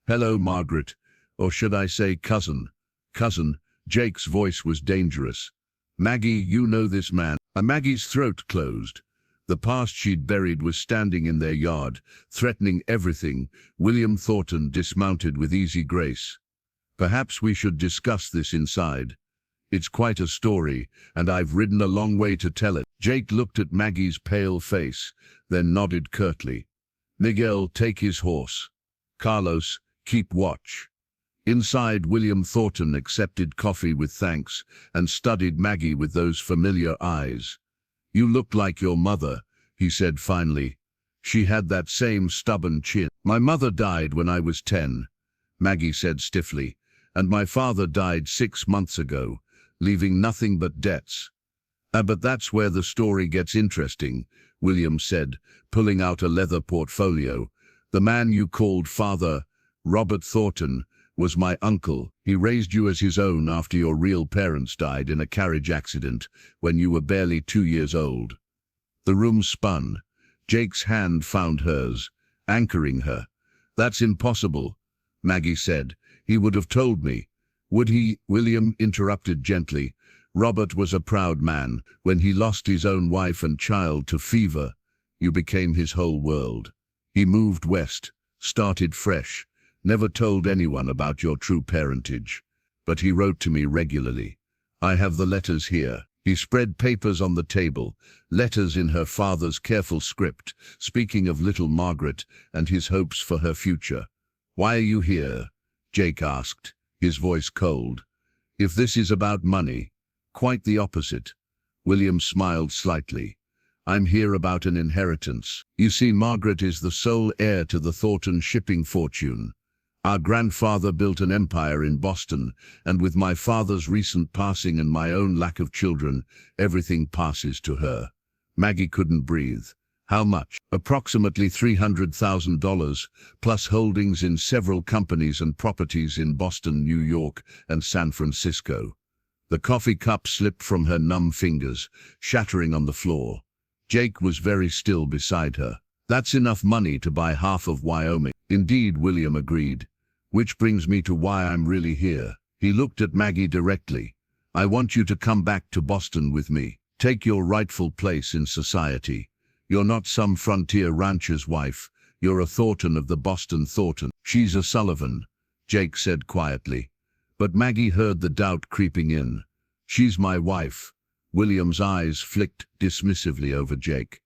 Hello, Margaret, or should I say cousin? Cousin, Jake's voice was dangerous. Maggie, you know this man. Maggie's throat closed. The past she'd buried was standing in their yard, threatening everything. William Thornton dismounted with easy grace. Perhaps we should discuss this inside. It's quite a story, and I've ridden a long way to tell it. Jake looked at Maggie's pale face, then nodded curtly. Miguel, take his horse. Carlos, keep watch. Inside, William Thornton accepted coffee with thanks and studied Maggie with those familiar eyes. You look like your mother, he said finally. She had that same stubborn chin. My mother died when I was 10, Maggie said stiffly, and my father died 6 months ago, leaving nothing but debts. But that's where the story gets interesting, William said, pulling out a leather portfolio. The man you called father, Robert Thornton, was my uncle. He raised you as his own after your real parents died in a carriage accident when you were barely 2 years old. The room spun. Jake's hand found hers, anchoring her. That's impossible, Maggie said. He would have told me. Would he? William interrupted gently. Robert was a proud man. When he lost his own wife and child to fever, you became his whole world. He moved west, started fresh, never told anyone about your true parentage. But he wrote to me regularly. I have the letters here. He spread papers on the table, letters in her father's careful script, speaking of little Margaret and his hopes for her future. Why are you here? Jake asked, his voice cold. If this is about money, quite the opposite. William smiled slightly. I'm here about an inheritance. You see, Margaret is the sole heir to the Thornton shipping fortune. Our grandfather built an empire in Boston, and with my father's recent passing and my own lack of children, everything passes to her. Maggie couldn't breathe. How much? Approximately $300,000, plus holdings in several companies and properties in Boston, New York, and San Francisco. The coffee cup slipped from her numb fingers, shattering on the floor. Jake was very still beside her. That's enough money to buy half of Wyoming. Indeed, William agreed. Which brings me to why I'm really here. He looked at Maggie directly. I want you to come back to Boston with me. Take your rightful place in society. You're not some frontier rancher's wife. You're a Thornton of the Boston Thornton. She's a Sullivan, Jake said quietly. But Maggie heard the doubt creeping in. She's my wife. William's eyes flicked dismissively over Jake.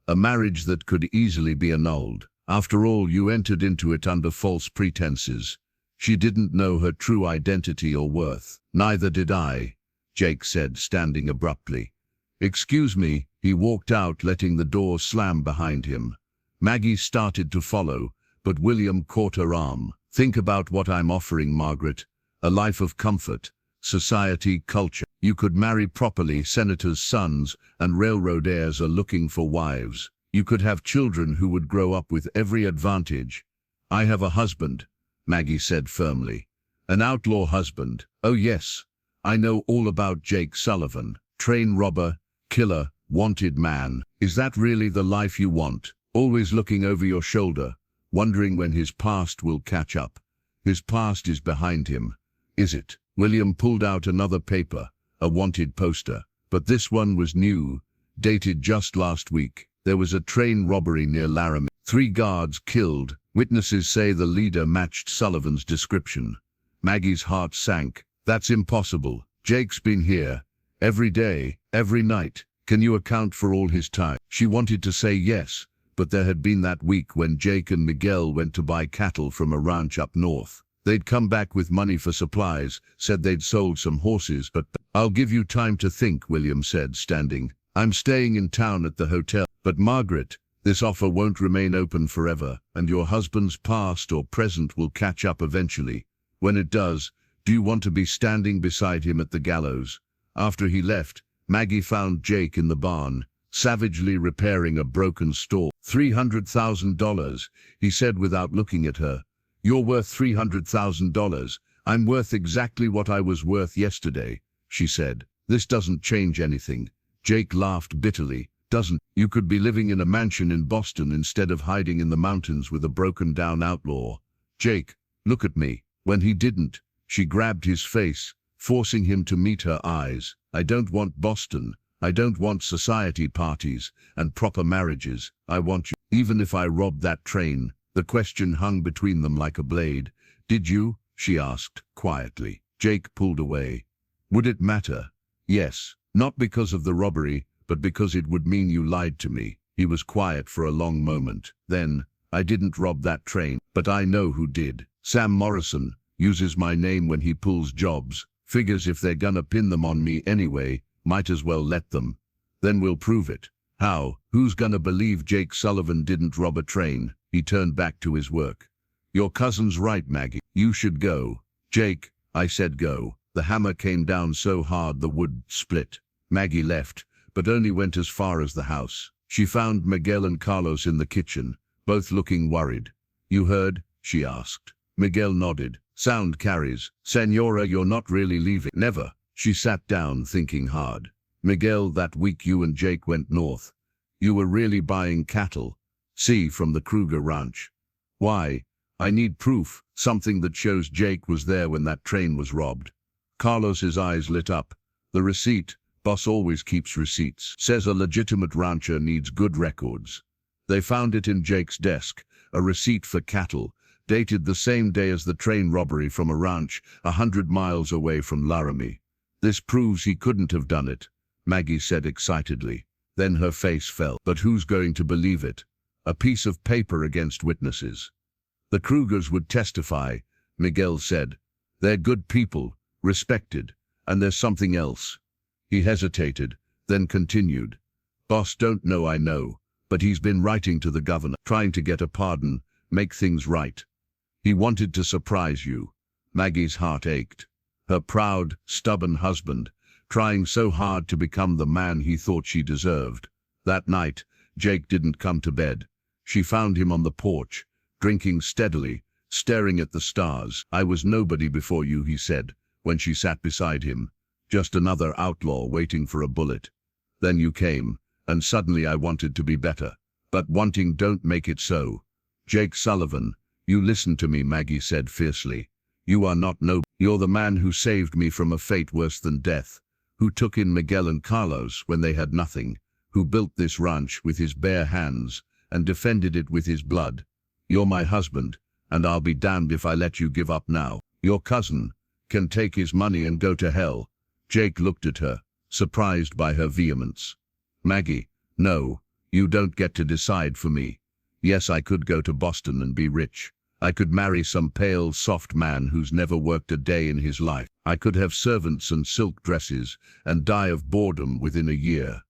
A marriage that could easily be annulled. After all, you entered into it under false pretenses. She didn't know her true identity or worth. Neither did I, Jake said, standing abruptly. Excuse me. He walked out, letting the door slam behind him. Maggie started to follow, but William caught her arm. Think about what I'm offering, Margaret. A life of comfort, society, culture. You could marry properly. Senators' sons and railroad heirs are looking for wives. You could have children who would grow up with every advantage. I have a husband, Maggie said firmly. An outlaw husband. Oh yes, I know all about Jake Sullivan. Train robber, killer, wanted man. Is that really the life you want? Always looking over your shoulder, wondering when his past will catch up. His past is behind him, is it? William pulled out another paper, a wanted poster. But this one was new, dated just last week. There was a train robbery near Laramie. 3 guards killed. Witnesses say the leader matched Sullivan's description. Maggie's heart sank. That's impossible. Jake's been here. Every day, every night. Can you account for all his time? She wanted to say yes, but there had been that week when Jake and Miguel went to buy cattle from a ranch up north. They'd come back with money for supplies, said they'd sold some horses, but I'll give you time to think, William said, standing. I'm staying in town at the hotel. But Margaret, this offer won't remain open forever, and your husband's past or present will catch up eventually. When it does, do you want to be standing beside him at the gallows? After he left, Maggie found Jake in the barn, savagely repairing a broken stall. $300,000, he said without looking at her. You're worth $300,000. I'm worth exactly what I was worth yesterday, she said. This doesn't change anything. Jake laughed bitterly. Doesn't. You could be living in a mansion in Boston instead of hiding in the mountains with a broken-down outlaw. Jake, look at me. When he didn't, she grabbed his face, forcing him to meet her eyes. I don't want Boston. I don't want society parties and proper marriages. I want you. Even if I robbed that train. The question hung between them like a blade. Did you? She asked, quietly. Jake pulled away. Would it matter? Yes. Not because of the robbery, but because it would mean you lied to me. He was quiet for a long moment. Then, I didn't rob that train, but I know who did. Sam Morrison uses my name when he pulls jobs. Figures if they're gonna pin them on me anyway, might as well let them. Then we'll prove it. How? Who's gonna believe Jake Sullivan didn't rob a train? He turned back to his work. Your cousin's right, Maggie. You should go. Jake, I said go. The hammer came down so hard the wood split. Maggie left, but only went as far as the house. She found Miguel and Carlos in the kitchen, both looking worried. You heard? She asked. Miguel nodded. Sound carries. Senora, you're not really leaving. Never. She sat down, thinking hard. Miguel, that week you and Jake went north. You were really buying cattle. See, from the Kruger ranch. Why? I need proof, something that shows Jake was there when that train was robbed. Carlos's eyes lit up. The receipt. Boss always keeps receipts. Says a legitimate rancher needs good records. They found it in Jake's desk, a receipt for cattle, dated the same day as the train robbery from a ranch 100 miles away from Laramie. This proves he couldn't have done it, Maggie said excitedly. Then her face fell. But who's going to believe it? A piece of paper against witnesses. The Krugers would testify, Miguel said. They're good people, respected, and there's something else. He hesitated, then continued. Boss don't know I know, but he's been writing to the governor, trying to get a pardon, make things right. He wanted to surprise you. Maggie's heart ached. Her proud, stubborn husband, trying so hard to become the man he thought she deserved. That night, Jake didn't come to bed. She found him on the porch, drinking steadily, staring at the stars. I was nobody before you, he said, when she sat beside him. Just another outlaw waiting for a bullet. Then you came, and suddenly I wanted to be better. But wanting don't make it so. Jake Sullivan, you listen to me, Maggie said fiercely. You are not noble. You're the man who saved me from a fate worse than death, who took in Miguel and Carlos when they had nothing, who built this ranch with his bare hands and defended it with his blood. You're my husband, and I'll be damned if I let you give up now. Your cousin can take his money and go to hell. Jake looked at her, surprised by her vehemence. Maggie, no, you don't get to decide for me. Yes, I could go to Boston and be rich. I could marry some pale, soft man who's never worked a day in his life. I could have servants and silk dresses and die of boredom within a year.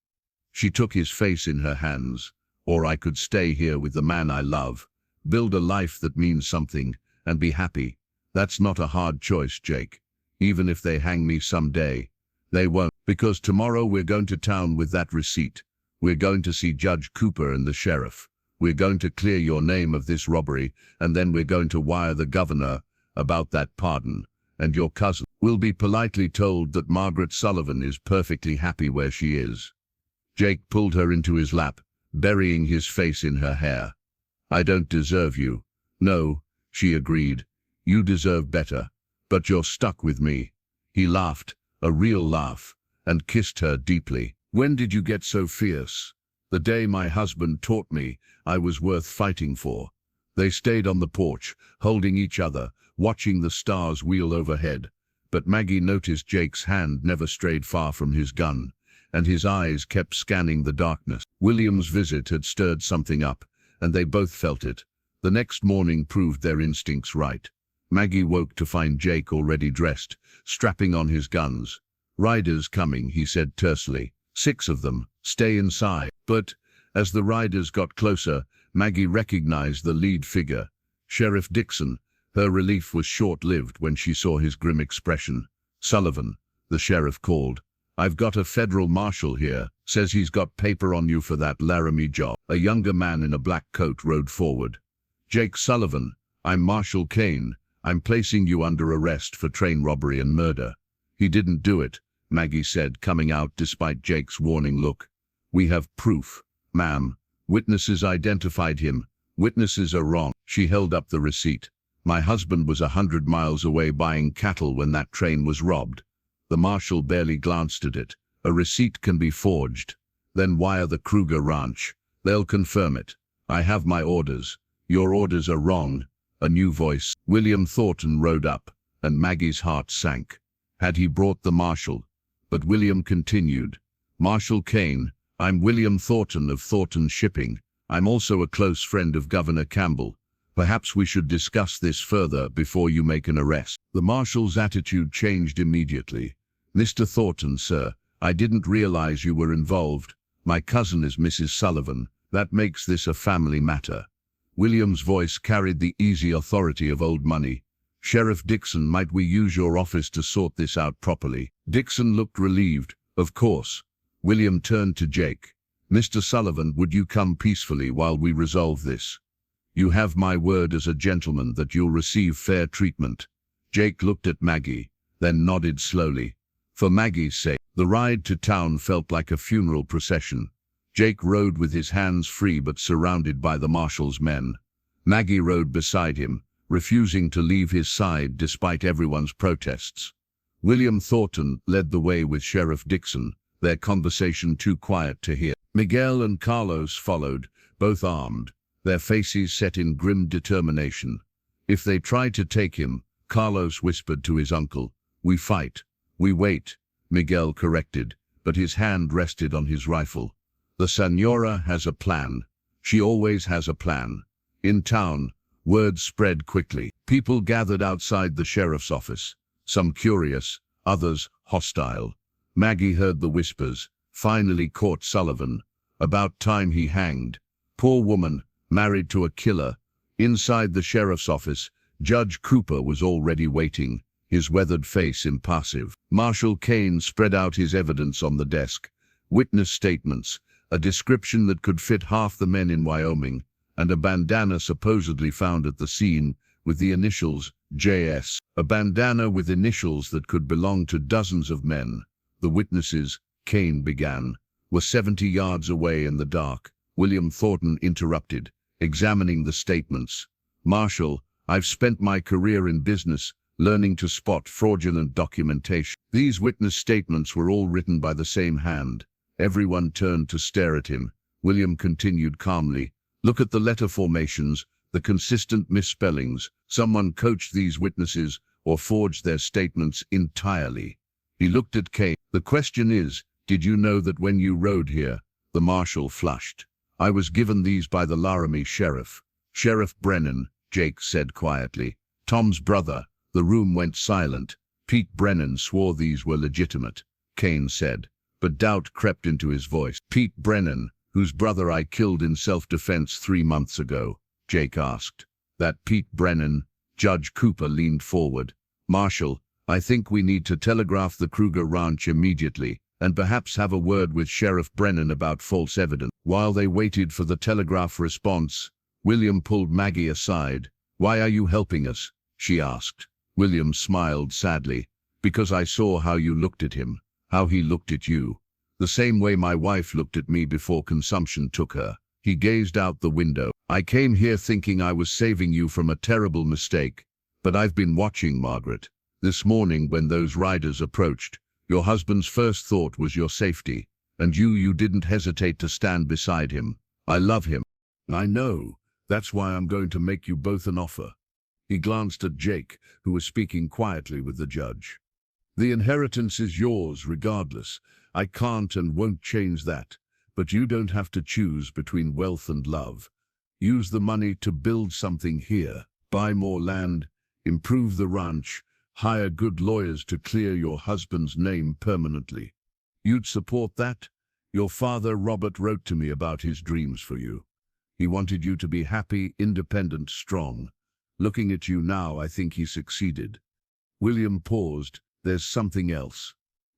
She took his face in her hands. Or I could stay here with the man I love, build a life that means something, and be happy. That's not a hard choice, Jake. Even if they hang me someday, they won't. Because tomorrow we're going to town with that receipt. We're going to see Judge Cooper and the sheriff. We're going to clear your name of this robbery, and then we're going to wire the governor about that pardon. And your cousin will be politely told that Margaret Sullivan is perfectly happy where she is. Jake pulled her into his lap, burying his face in her hair. I don't deserve you. No, she agreed. You deserve better. But you're stuck with me. He laughed, a real laugh, and kissed her deeply. When did you get so fierce? The day my husband taught me I was worth fighting for. They stayed on the porch, holding each other, watching the stars wheel overhead. But Maggie noticed Jake's hand never strayed far from his gun, and his eyes kept scanning the darkness. William's visit had stirred something up, and they both felt it. The next morning proved their instincts right. Maggie woke to find Jake already dressed, strapping on his guns. Riders coming, he said tersely. 6 of them. Stay inside. But, as the riders got closer, Maggie recognized the lead figure, Sheriff Dixon. Her relief was short-lived when she saw his grim expression. Sullivan, the sheriff called. I've got a federal marshal here, says he's got paper on you for that Laramie job. A younger man in a black coat rode forward. Jake Sullivan, I'm Marshal Kane. I'm placing you under arrest for train robbery and murder. He didn't do it, Maggie said, coming out despite Jake's warning look. We have proof, ma'am. Witnesses identified him. Witnesses are wrong. She held up the receipt. My husband was 100 miles away buying cattle when that train was robbed. The marshal barely glanced at it. A receipt can be forged. Then wire the Kruger ranch. They'll confirm it. I have my orders. Your orders are wrong. A new voice. William Thornton rode up, and Maggie's heart sank. Had he brought the marshal? But William continued. Marshal Kane, I'm William Thornton of Thornton Shipping. I'm also a close friend of Governor Campbell. Perhaps we should discuss this further before you make an arrest. The marshal's attitude changed immediately. Mr. Thornton, sir, I didn't realize you were involved. My cousin is Mrs. Sullivan. That makes this a family matter." William's voice carried the easy authority of old money. "Sheriff Dixon, might we use your office to sort this out properly?" Dixon looked relieved. "Of course." William turned to Jake. "Mr. Sullivan, would you come peacefully while we resolve this? You have my word as a gentleman that you'll receive fair treatment." Jake looked at Maggie, then nodded slowly. For Maggie's sake, the ride to town felt like a funeral procession. Jake rode with his hands free but surrounded by the marshal's men. Maggie rode beside him, refusing to leave his side despite everyone's protests. William Thornton led the way with Sheriff Dixon, their conversation too quiet to hear. Miguel and Carlos followed, both armed, their faces set in grim determination. If they tried to take him, Carlos whispered to his uncle, "We fight. We wait," Miguel corrected, but his hand rested on his rifle. "The Señora has a plan. She always has a plan." In town, word spread quickly. People gathered outside the sheriff's office, some curious, others hostile. Maggie heard the whispers. "Finally caught Sullivan. About time he hanged. Poor woman, married to a killer." Inside the sheriff's office, Judge Cooper was already waiting, his weathered face impassive. Marshal Kane spread out his evidence on the desk. Witness statements, a description that could fit half the men in Wyoming, and a bandana supposedly found at the scene with the initials JS. A bandana with initials that could belong to dozens of men. The witnesses, Kane began, were 70 yards away in the dark. William Thornton interrupted, examining the statements. "Marshal, I've spent my career in business, learning to spot fraudulent documentation." These witness statements were all written by the same hand. Everyone turned to stare at him. William continued calmly, "Look at the letter formations, the consistent misspellings. Someone coached these witnesses or forged their statements entirely." He looked at Kane. "The question is, did you know that when you rode here?" The marshal flushed. "I was given these by the Laramie sheriff." "Sheriff Brennan," Jake said quietly. "Tom's brother." The room went silent. "Pete Brennan swore these were legitimate," Kane said, but doubt crept into his voice. "Pete Brennan, whose brother I killed in self-defense 3 months ago?" Jake asked. "That Pete Brennan?" Judge Cooper leaned forward. "Marshal, I think we need to telegraph the Kruger Ranch immediately, and perhaps have a word with Sheriff Brennan about false evidence." While they waited for the telegraph response, William pulled Maggie aside. "Why are you helping us?" she asked. William smiled sadly. "Because I saw how you looked at him, how he looked at you. The same way my wife looked at me before consumption took her." He gazed out the window. "I came here thinking I was saving you from a terrible mistake, but I've been watching, Margaret. This morning when those riders approached, your husband's first thought was your safety, and you didn't hesitate to stand beside him. I love him." "I know. That's why I'm going to make you both an offer." He glanced at Jake, who was speaking quietly with the judge. "The inheritance is yours regardless. I can't and won't change that. But you don't have to choose between wealth and love. Use the money to build something here. Buy more land, improve the ranch, hire good lawyers to clear your husband's name permanently. You'd support that? Your father, Robert, wrote to me about his dreams for you. He wanted you to be happy, independent, strong. Looking at you now, I think he succeeded." William paused. "There's something else.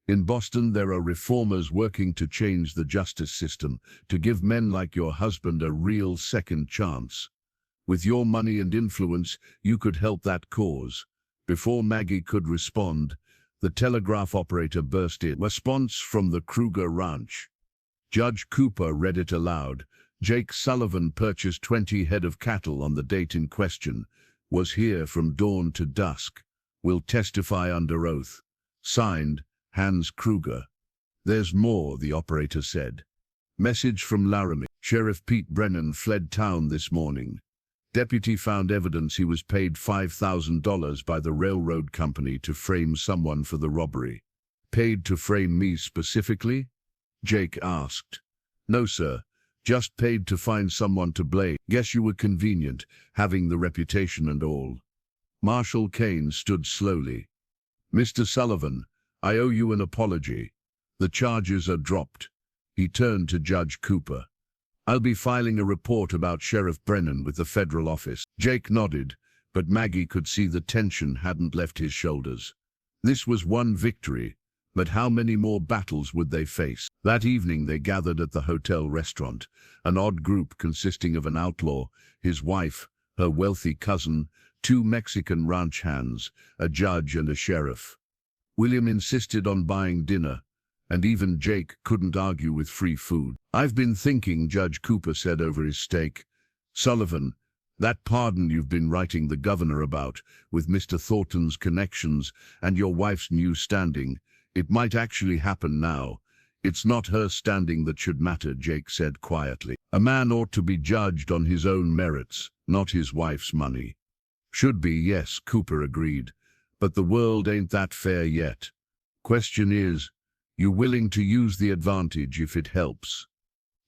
In Boston, there are reformers working to change the justice system, to give men like your husband a real second chance. With your money and influence, you could help that cause." Before Maggie could respond, the telegraph operator burst in. "Response from the Kruger Ranch." Judge Cooper read it aloud. "Jake Sullivan purchased 20 head of cattle on the date in question. Was here from dawn to dusk. Will testify under oath. Signed, Hans Kruger." "There's more," the operator said. "Message from Laramie. Sheriff Pete Brennan fled town this morning. Deputy found evidence he was paid $5,000 by the railroad company to frame someone for the robbery." "Paid to frame me specifically?" Jake asked. "No, sir. Just paid to find someone to blame. Guess you were convenient, having the reputation and all." Marshal Kane stood slowly. "Mr. Sullivan, I owe you an apology. The charges are dropped. He turned to Judge Cooper. "I'll be filing a report about Sheriff Brennan with the federal office." Jake nodded, but Maggie could see the tension hadn't left his shoulders. This was one victory, but how many more battles would they face? That evening they gathered at the hotel restaurant, an odd group consisting of an outlaw, his wife, her wealthy cousin, 2 Mexican ranch hands, a judge and a sheriff. William insisted on buying dinner, and even Jake couldn't argue with free food. "I've been thinking," Judge Cooper said over his steak. "Sullivan, that pardon you've been writing the governor about, with Mr. Thornton's connections and your wife's new standing, it might actually happen now. It's not her standing that should matter," Jake said quietly. "A man ought to be judged on his own merits, not his wife's money." "Should be, yes," Cooper agreed. "But the world ain't that fair yet. Question is, you willing to use the advantage if it helps?"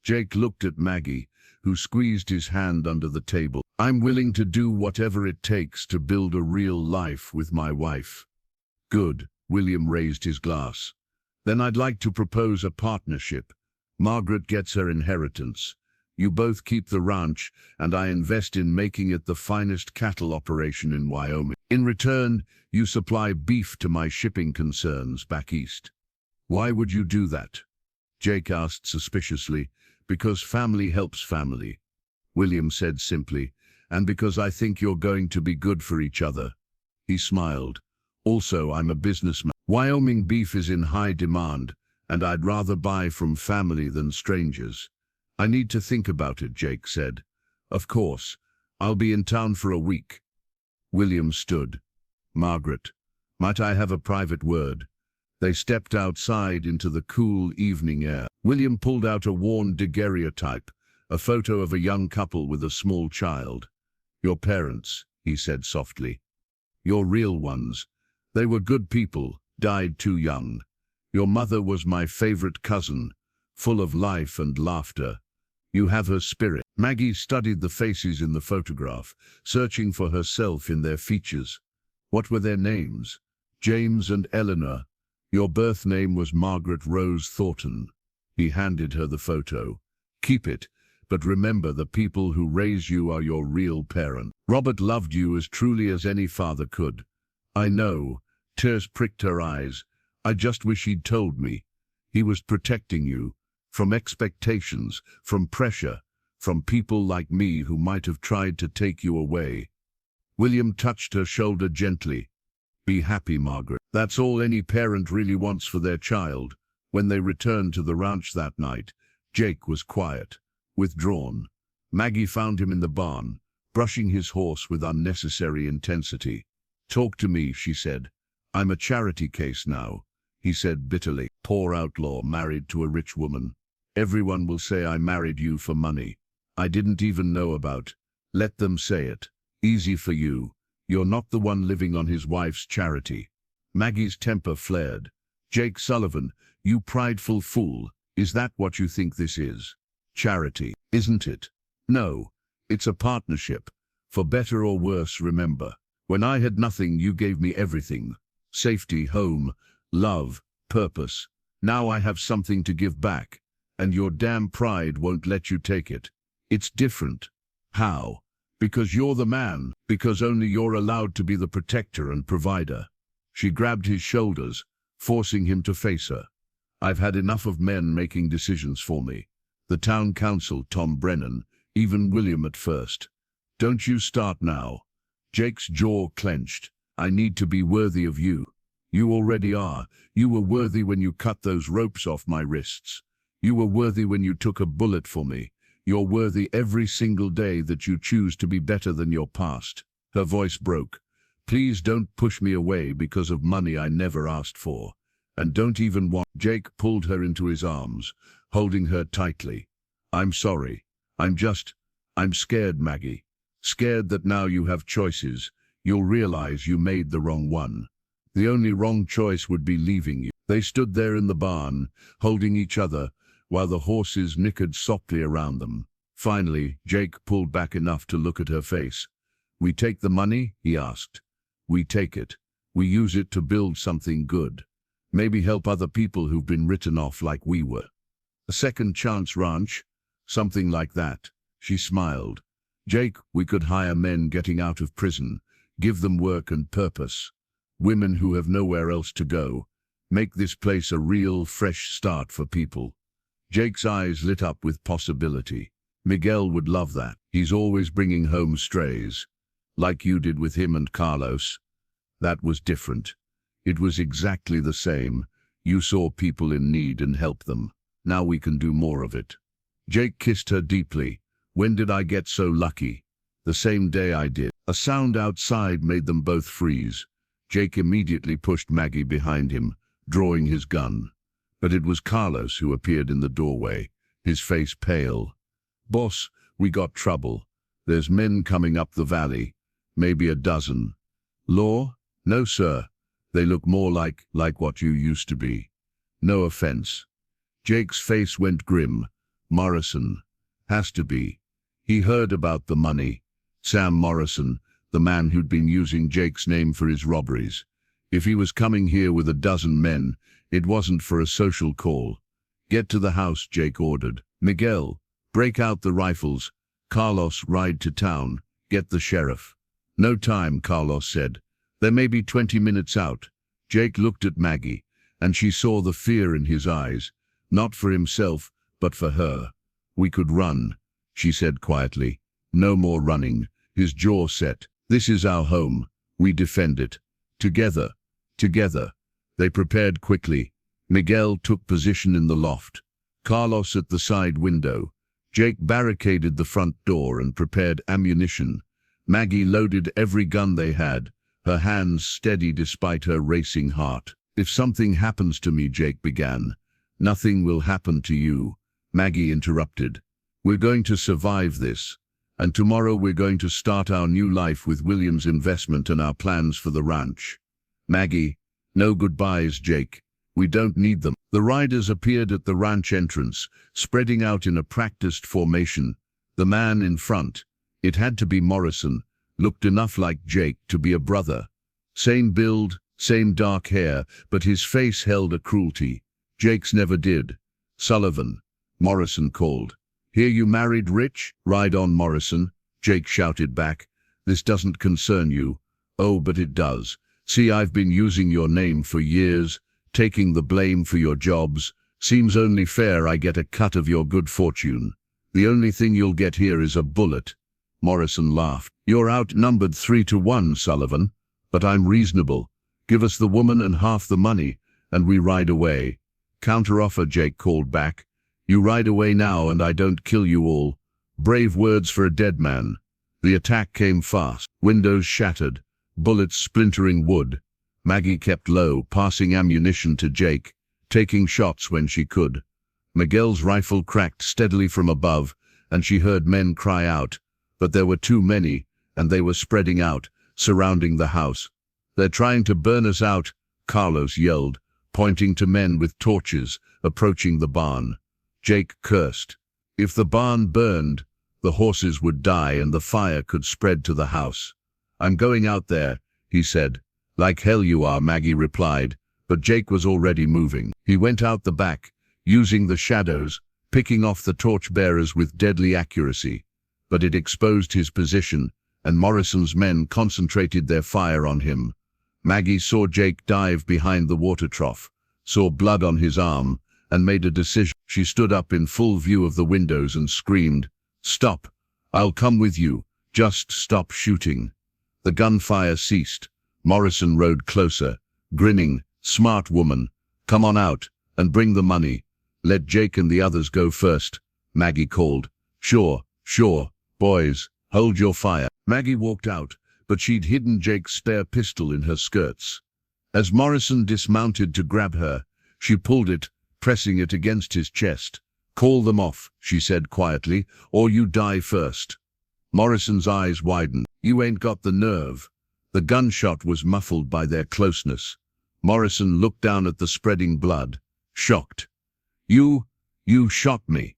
Jake looked at Maggie, who squeezed his hand under the table. "I'm willing to do whatever it takes to build a real life with my wife." "Good." William raised his glass. "Then I'd like to propose a partnership. Margaret gets her inheritance. You both keep the ranch, and I invest in making it the finest cattle operation in Wyoming. In return, you supply beef to my shipping concerns back east." "Why would you do that?" Jake asked suspiciously. "Because family helps family," William said simply, "and because I think you're going to be good for each other." He smiled. "Also, I'm a businessman. Wyoming beef is in high demand, and I'd rather buy from family than strangers." "I need to think about it," Jake said. "Of course. I'll be in town for a week." William stood. "Margaret, might I have a private word?" They stepped outside into the cool evening air. William pulled out a worn daguerreotype, a photo of a young couple with a small child. "Your parents," he said softly. "Your real ones. They were good people, died too young. Your mother was my favorite cousin, full of life and laughter. You have her spirit." Maggie studied the faces in the photograph, searching for herself in their features. "What were their names?" "James and Eleanor. Your birth name was Margaret Rose Thornton." He handed her the photo. "Keep it, but remember the people who raise you are your real parent. Robert loved you as truly as any father could." "I know." Tears pricked her eyes. "I just wish he'd told me. He was protecting you. From expectations, from pressure, from people like me who might have tried to take you away." William touched her shoulder gently. "Be happy, Margaret. That's all any parent really wants for their child." When they returned to the ranch that night, Jake was quiet, withdrawn. Maggie found him in the barn, brushing his horse with unnecessary intensity. "Talk to me," she said. "I'm a charity case now," he said bitterly. "Poor outlaw married to a rich woman. Everyone will say I married you for money. I didn't even know about." "Let them say it. Easy for you. You're not the one living on his wife's charity." Maggie's temper flared. "Jake Sullivan, you prideful fool, is that what you think this is? Charity, isn't it? No, it's a partnership. For better or worse, remember. When I had nothing, you gave me everything. Safety, home, love, purpose. Now I have something to give back, and your damn pride won't let you take it. It's different." "How?" "Because you're the man, because only you're allowed to be the protector and provider." She grabbed his shoulders, forcing him to face her. "I've had enough of men making decisions for me. The town council, Tom Brennan, even William at first. Don't you start now." Jake's jaw clenched. "I need to be worthy of you." "You already are. You were worthy when you cut those ropes off my wrists. You were worthy when you took a bullet for me. You're worthy every single day that you choose to be better than your past." Her voice broke. "Please don't push me away because of money I never asked for. And don't even want—" Jake pulled her into his arms, holding her tightly. "I'm sorry. I'm scared, Maggie. Scared that now you have choices, you'll realize you made the wrong one. The only wrong choice would be leaving you." They stood there in the barn, holding each other, while the horses nickered softly around them. Finally, Jake pulled back enough to look at her face. "We take the money?" he asked. "We take it. We use it to build something good. Maybe help other people who've been written off like we were." A second chance ranch? Something like that. She smiled. Jake, we could hire men getting out of prison, give them work and purpose. Women who have nowhere else to go. Make this place a real, fresh start for people. Jake's eyes lit up with possibility. Miguel would love that. He's always bringing home strays. Like you did with him and Carlos. That was different. It was exactly the same. You saw people in need and helped them. Now we can do more of it. Jake kissed her deeply. When did I get so lucky? The same day I did. A sound outside made them both freeze. Jake immediately pushed Maggie behind him, drawing his gun. But it was Carlos who appeared in the doorway, his face pale. Boss, we got trouble. There's men coming up the valley. Maybe a dozen. Law? No, sir. They look more like what you used to be. No offense. Jake's face went grim. Morrison. Has to be. He heard about the money. Sam Morrison, the man who'd been using Jake's name for his robberies. If he was coming here with a dozen men, it wasn't for a social call. Get to the house, Jake ordered. Miguel, break out the rifles. Carlos, ride to town. Get the sheriff. No time, Carlos said. They may be 20 minutes out. Jake looked at Maggie, and she saw the fear in his eyes, not for himself, but for her. We could run, she said quietly. No more running. His jaw set. This is our home. We defend it. Together. Together. They prepared quickly. Miguel took position in the loft. Carlos at the side window. Jake barricaded the front door and prepared ammunition. Maggie loaded every gun they had, her hands steady despite her racing heart. If something happens to me, Jake began. Nothing will happen to you, Maggie interrupted. We're going to survive this. And tomorrow we're going to start our new life with William's investment and our plans for the ranch. Maggie, no goodbyes, Jake. We don't need them. The riders appeared at the ranch entrance, spreading out in a practiced formation. The man in front, it had to be Morrison, looked enough like Jake to be a brother. Same build, same dark hair, but his face held a cruelty. Jake's never did. Sullivan, Morrison called. Hear you married rich? Ride on, Morrison, Jake shouted back. This doesn't concern you. Oh, but it does. See, I've been using your name for years, taking the blame for your jobs. Seems only fair I get a cut of your good fortune. The only thing you'll get here is a bullet. Morrison laughed. You're outnumbered 3-1, Sullivan, but I'm reasonable. Give us the woman and half the money, and we ride away. Counteroffer, Jake called back. You ride away now and I don't kill you all. Brave words for a dead man. The attack came fast. Windows shattered, bullets splintering wood. Maggie kept low, passing ammunition to Jake, taking shots when she could. Miguel's rifle cracked steadily from above, and she heard men cry out. But there were too many, and they were spreading out, surrounding the house. They're trying to burn us out, Carlos yelled, pointing to men with torches, approaching the barn. Jake cursed. If the barn burned, the horses would die and the fire could spread to the house. I'm going out there, he said. Like hell you are, Maggie replied, but Jake was already moving. He went out the back, using the shadows, picking off the torchbearers with deadly accuracy. But it exposed his position, and Morrison's men concentrated their fire on him. Maggie saw Jake dive behind the water trough, saw blood on his arm, and made a decision. She stood up in full view of the windows and screamed, "Stop! I'll come with you. Just stop shooting." The gunfire ceased. Morrison rode closer, grinning. "Smart woman. Come on out, and bring the money. Let Jake and the others go first," Maggie called. Sure. Boys, hold your fire." Maggie walked out, but she'd hidden Jake's spare pistol in her skirts. As Morrison dismounted to grab her, she pulled it, pressing it against his chest. "Call them off," she said quietly, "or you die first." Morrison's eyes widened. "You ain't got the nerve." The gunshot was muffled by their closeness. Morrison looked down at the spreading blood, shocked. You shot me,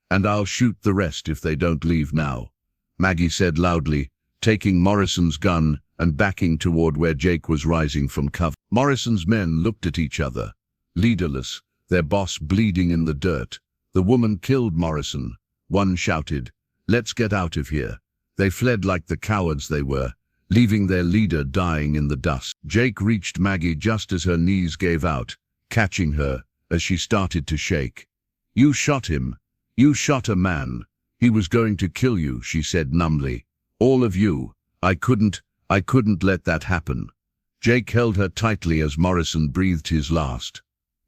and I'll shoot the rest if they don't leave now," Maggie said loudly, taking Morrison's gun and backing toward where Jake was rising from cover. Morrison's men looked at each other, leaderless, their boss bleeding in the dirt. The woman killed Morrison. One shouted, "Let's get out of here." They fled like the cowards they were, leaving their leader dying in the dust. Jake reached Maggie just as her knees gave out, catching her as she started to shake. "You shot him. You shot a man. He was going to kill you," she said numbly. "All of you. I couldn't let that happen." Jake held her tightly as Morrison breathed his last.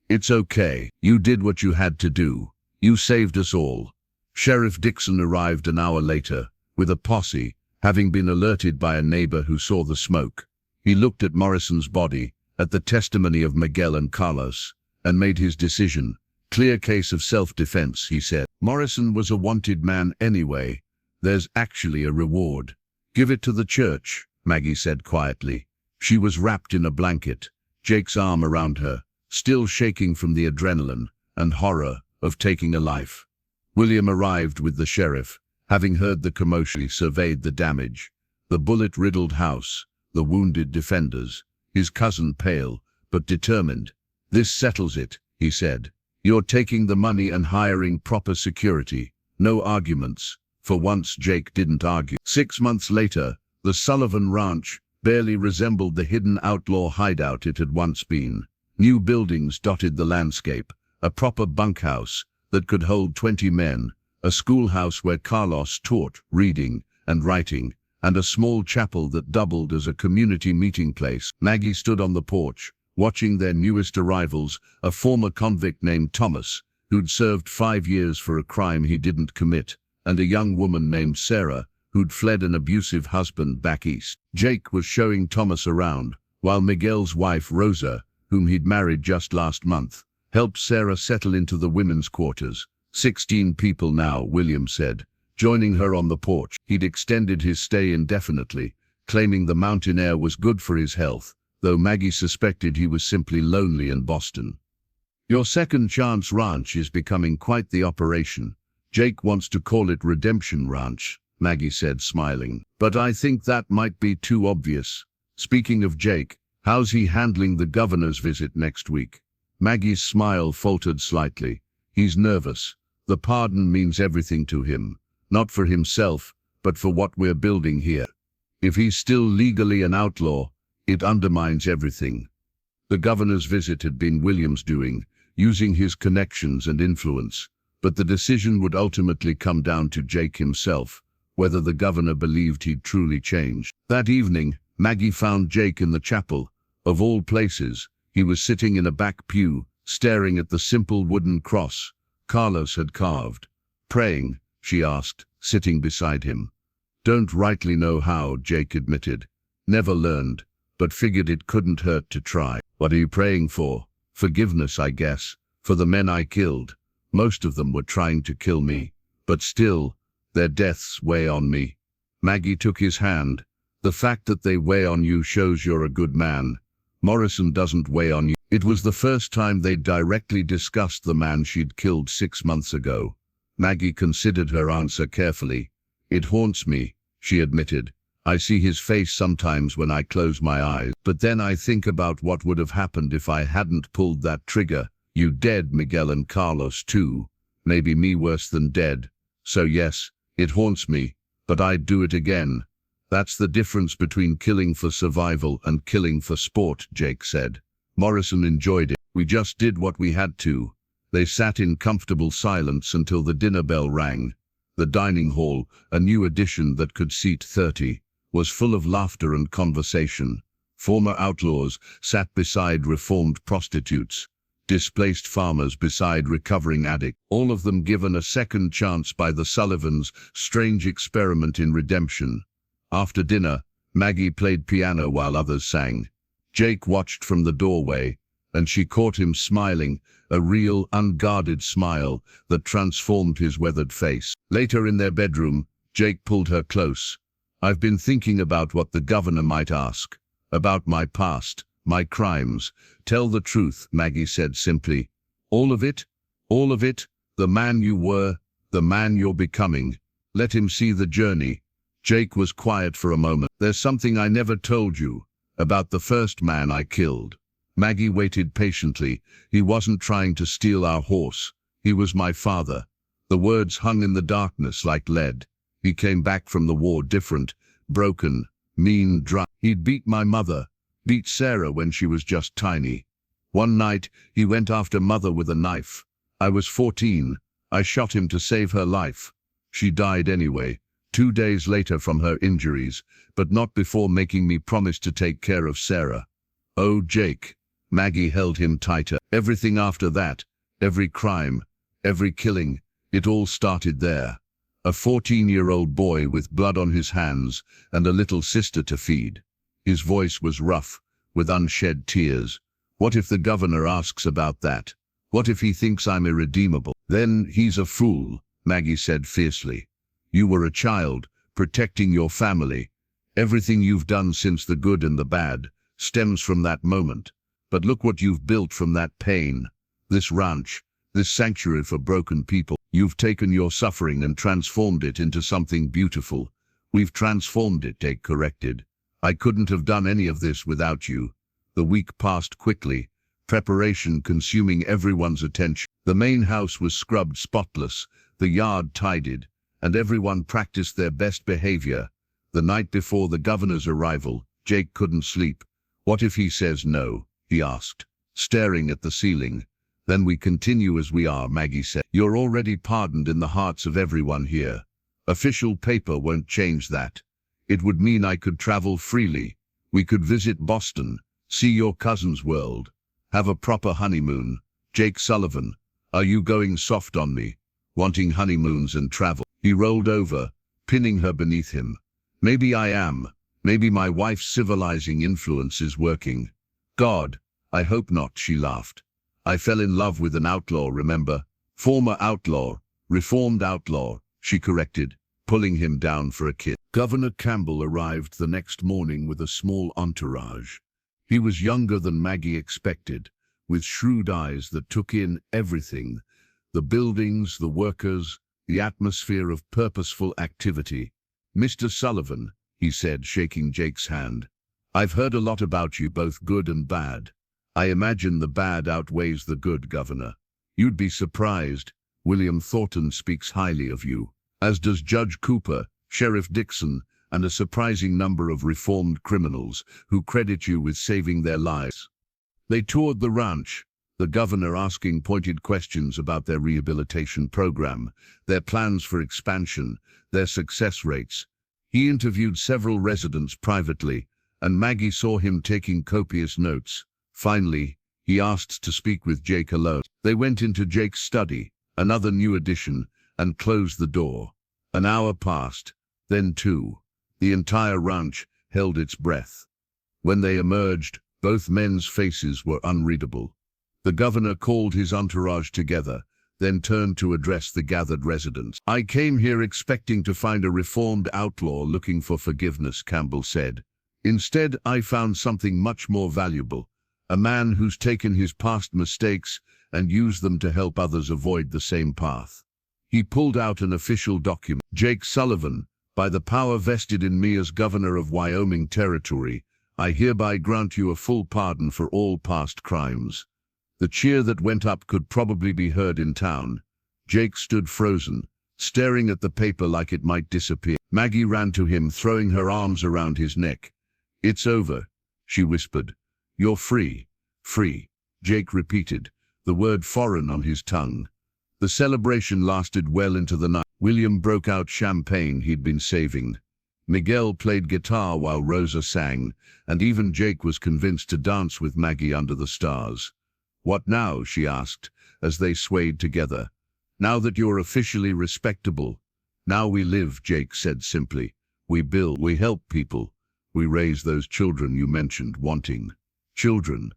"It's okay. You did what you had to do. You saved us all." Sheriff Dixon arrived an hour later, with a posse, having been alerted by a neighbor who saw the smoke. He looked at Morrison's body, at the testimony of Miguel and Carlos, and made his decision. "Clear case of self-defense," he said. "Morrison was a wanted man anyway. There's actually a reward." "Give it to the church," Maggie said quietly. She was wrapped in a blanket, Jake's arm around her, still shaking from the adrenaline and horror of taking a life. William arrived with the sheriff, having heard the commotion. He surveyed the damage, the bullet-riddled house, the wounded defenders, his cousin pale but determined. "This settles it," he said. "You're taking the money and hiring proper security. No arguments." For once Jake didn't argue. 6 months later, the Sullivan Ranch barely resembled the hidden outlaw hideout it had once been. New buildings dotted the landscape, a proper bunkhouse that could hold 20 men, a schoolhouse where Carlos taught reading and writing, and a small chapel that doubled as a community meeting place. Maggie stood on the porch, watching their newest arrivals, a former convict named Thomas, who'd served 5 years for a crime he didn't commit, and a young woman named Sarah, who'd fled an abusive husband back east. Jake was showing Thomas around, while Miguel's wife, Rosa, whom he'd married just last month, helped Sarah settle into the women's quarters. 16 people now, William said, joining her on the porch. He'd extended his stay indefinitely, claiming the mountain air was good for his health, though Maggie suspected he was simply lonely in Boston. "Your Second Chance Ranch is becoming quite the operation. Jake wants to call it Redemption Ranch," Maggie said, smiling. "But I think that might be too obvious. Speaking of Jake, how's he handling the governor's visit next week?" Maggie's smile faltered slightly. "He's nervous. The pardon means everything to him, not for himself, but for what we're building here. If he's still legally an outlaw, it undermines everything." The governor's visit had been William's doing, using his connections and influence, but the decision would ultimately come down to Jake himself, whether the governor believed he'd truly changed. That evening, Maggie found Jake in the chapel. Of all places, he was sitting in a back pew, staring at the simple wooden cross Carlos had carved. "Praying?" she asked, sitting beside him. "Don't rightly know how," Jake admitted. "Never learned, but figured it couldn't hurt to try." "What are you praying for?" "Forgiveness, I guess, for the men I killed. Most of them were trying to kill me, but still, their deaths weigh on me." Maggie took his hand. "The fact that they weigh on you shows you're a good man. Morrison doesn't weigh on you." It was the first time they'd directly discussed the man she'd killed 6 months ago. Maggie considered her answer carefully. "It haunts me," she admitted. "I see his face sometimes when I close my eyes, but then I think about what would have happened if I hadn't pulled that trigger. You dead Miguel and Carlos too. Maybe me worse than dead. So yes, it haunts me, but I'd do it again." "That's the difference between killing for survival and killing for sport," Jake said. "Morrison enjoyed it. We just did what we had to." They sat in comfortable silence until the dinner bell rang. The dining hall, a new addition that could seat 30, was full of laughter and conversation. Former outlaws sat beside reformed prostitutes, displaced farmers beside recovering addicts, all of them given a second chance by the Sullivans' strange experiment in redemption. After dinner, Maggie played piano while others sang. Jake watched from the doorway, and she caught him smiling, a real, unguarded smile that transformed his weathered face. Later in their bedroom, Jake pulled her close. "I've been thinking about what the governor might ask. About my past, my crimes. Tell the truth," Maggie said simply. "All of it? All of it? The man you were, the man you're becoming. Let him see the journey." Jake was quiet for a moment. "There's something I never told you, about the first man I killed." Maggie waited patiently. "He wasn't trying to steal our horse. He was my father. The words hung in the darkness like lead. He came back from the war different, broken, mean, dry. He'd beat my mother, beat Sarah when she was just tiny. One night, he went after Mother with a knife. I was 14. I shot him to save her life. She died anyway, 2 days later from her injuries, but not before making me promise to take care of Sarah. Oh, Jake. Maggie held him tighter. Everything after that, every crime, every killing, it all started there. A 14-year-old boy with blood on his hands and a little sister to feed. His voice was rough, with unshed tears. What if the governor asks about that? What if he thinks I'm irredeemable? Then he's a fool, Maggie said fiercely. You were a child, protecting your family. Everything you've done since the good and the bad stems from that moment. But look what you've built from that pain. This ranch, this sanctuary for broken people. You've taken your suffering and transformed it into something beautiful. We've transformed it, Jake corrected. I couldn't have done any of this without you. The week passed quickly, preparation consuming everyone's attention. The main house was scrubbed spotless, the yard tidied, and everyone practiced their best behavior. The night before the governor's arrival, Jake couldn't sleep. What if he says no? He asked, staring at the ceiling. Then we continue as we are, Maggie said. You're already pardoned in the hearts of everyone here. Official paper won't change that. It would mean I could travel freely. We could visit Boston, see your cousin's world, have a proper honeymoon. Jake Sullivan, are you going soft on me, wanting honeymoons and travel? He rolled over, pinning her beneath him. Maybe I am. Maybe my wife's civilizing influence is working. God, I hope not, she laughed. I fell in love with an outlaw, remember? Former outlaw, reformed outlaw, she corrected, pulling him down for a kiss. Governor Campbell arrived the next morning with a small entourage. He was younger than Maggie expected, with shrewd eyes that took in everything, the buildings, the workers, the atmosphere of purposeful activity. Mr. Sullivan, he said, shaking Jake's hand, I've heard a lot about you, both good and bad. I imagine the bad outweighs the good, Governor. You'd be surprised. William Thornton speaks highly of you, as does Judge Cooper, Sheriff Dixon, and a surprising number of reformed criminals who credit you with saving their lives. They toured the ranch, the governor asking pointed questions about their rehabilitation program, their plans for expansion, their success rates. He interviewed several residents privately, and Maggie saw him taking copious notes. Finally, he asked to speak with Jake alone. They went into Jake's study, another new addition, and closed the door. An hour passed, then 2. The entire ranch held its breath. When they emerged, both men's faces were unreadable. The governor called his entourage together, then turned to address the gathered residents. I came here expecting to find a reformed outlaw looking for forgiveness, Campbell said. Instead, I found something much more valuable. A man who's taken his past mistakes and used them to help others avoid the same path. He pulled out an official document. Jake Sullivan, by the power vested in me as governor of Wyoming Territory, I hereby grant you a full pardon for all past crimes. The cheer that went up could probably be heard in town. Jake stood frozen, staring at the paper like it might disappear. Maggie ran to him, throwing her arms around his neck. It's over, she whispered. You're free. Free, Jake repeated, the word foreign on his tongue. The celebration lasted well into the night. William broke out champagne he'd been saving. Miguel played guitar while Rosa sang, and even Jake was convinced to dance with Maggie under the stars. What now? She asked, as they swayed together. Now that you're officially respectable. Now we live, Jake said simply. We build, we help people. We raise those children you mentioned wanting. Children.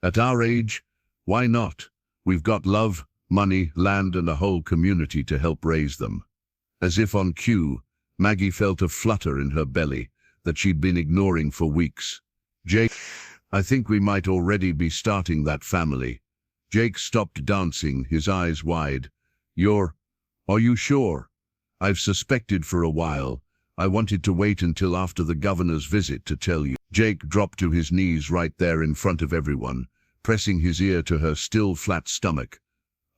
At our age, why not? We've got love, money, land, and a whole community to help raise them. As if on cue, Maggie felt a flutter in her belly that she'd been ignoring for weeks. Jake, I think we might already be starting that family. Jake stopped dancing, his eyes wide. Are you sure? I've suspected for a while. I wanted to wait until after the governor's visit to tell you. Jake dropped to his knees right there in front of everyone, pressing his ear to her still flat stomach.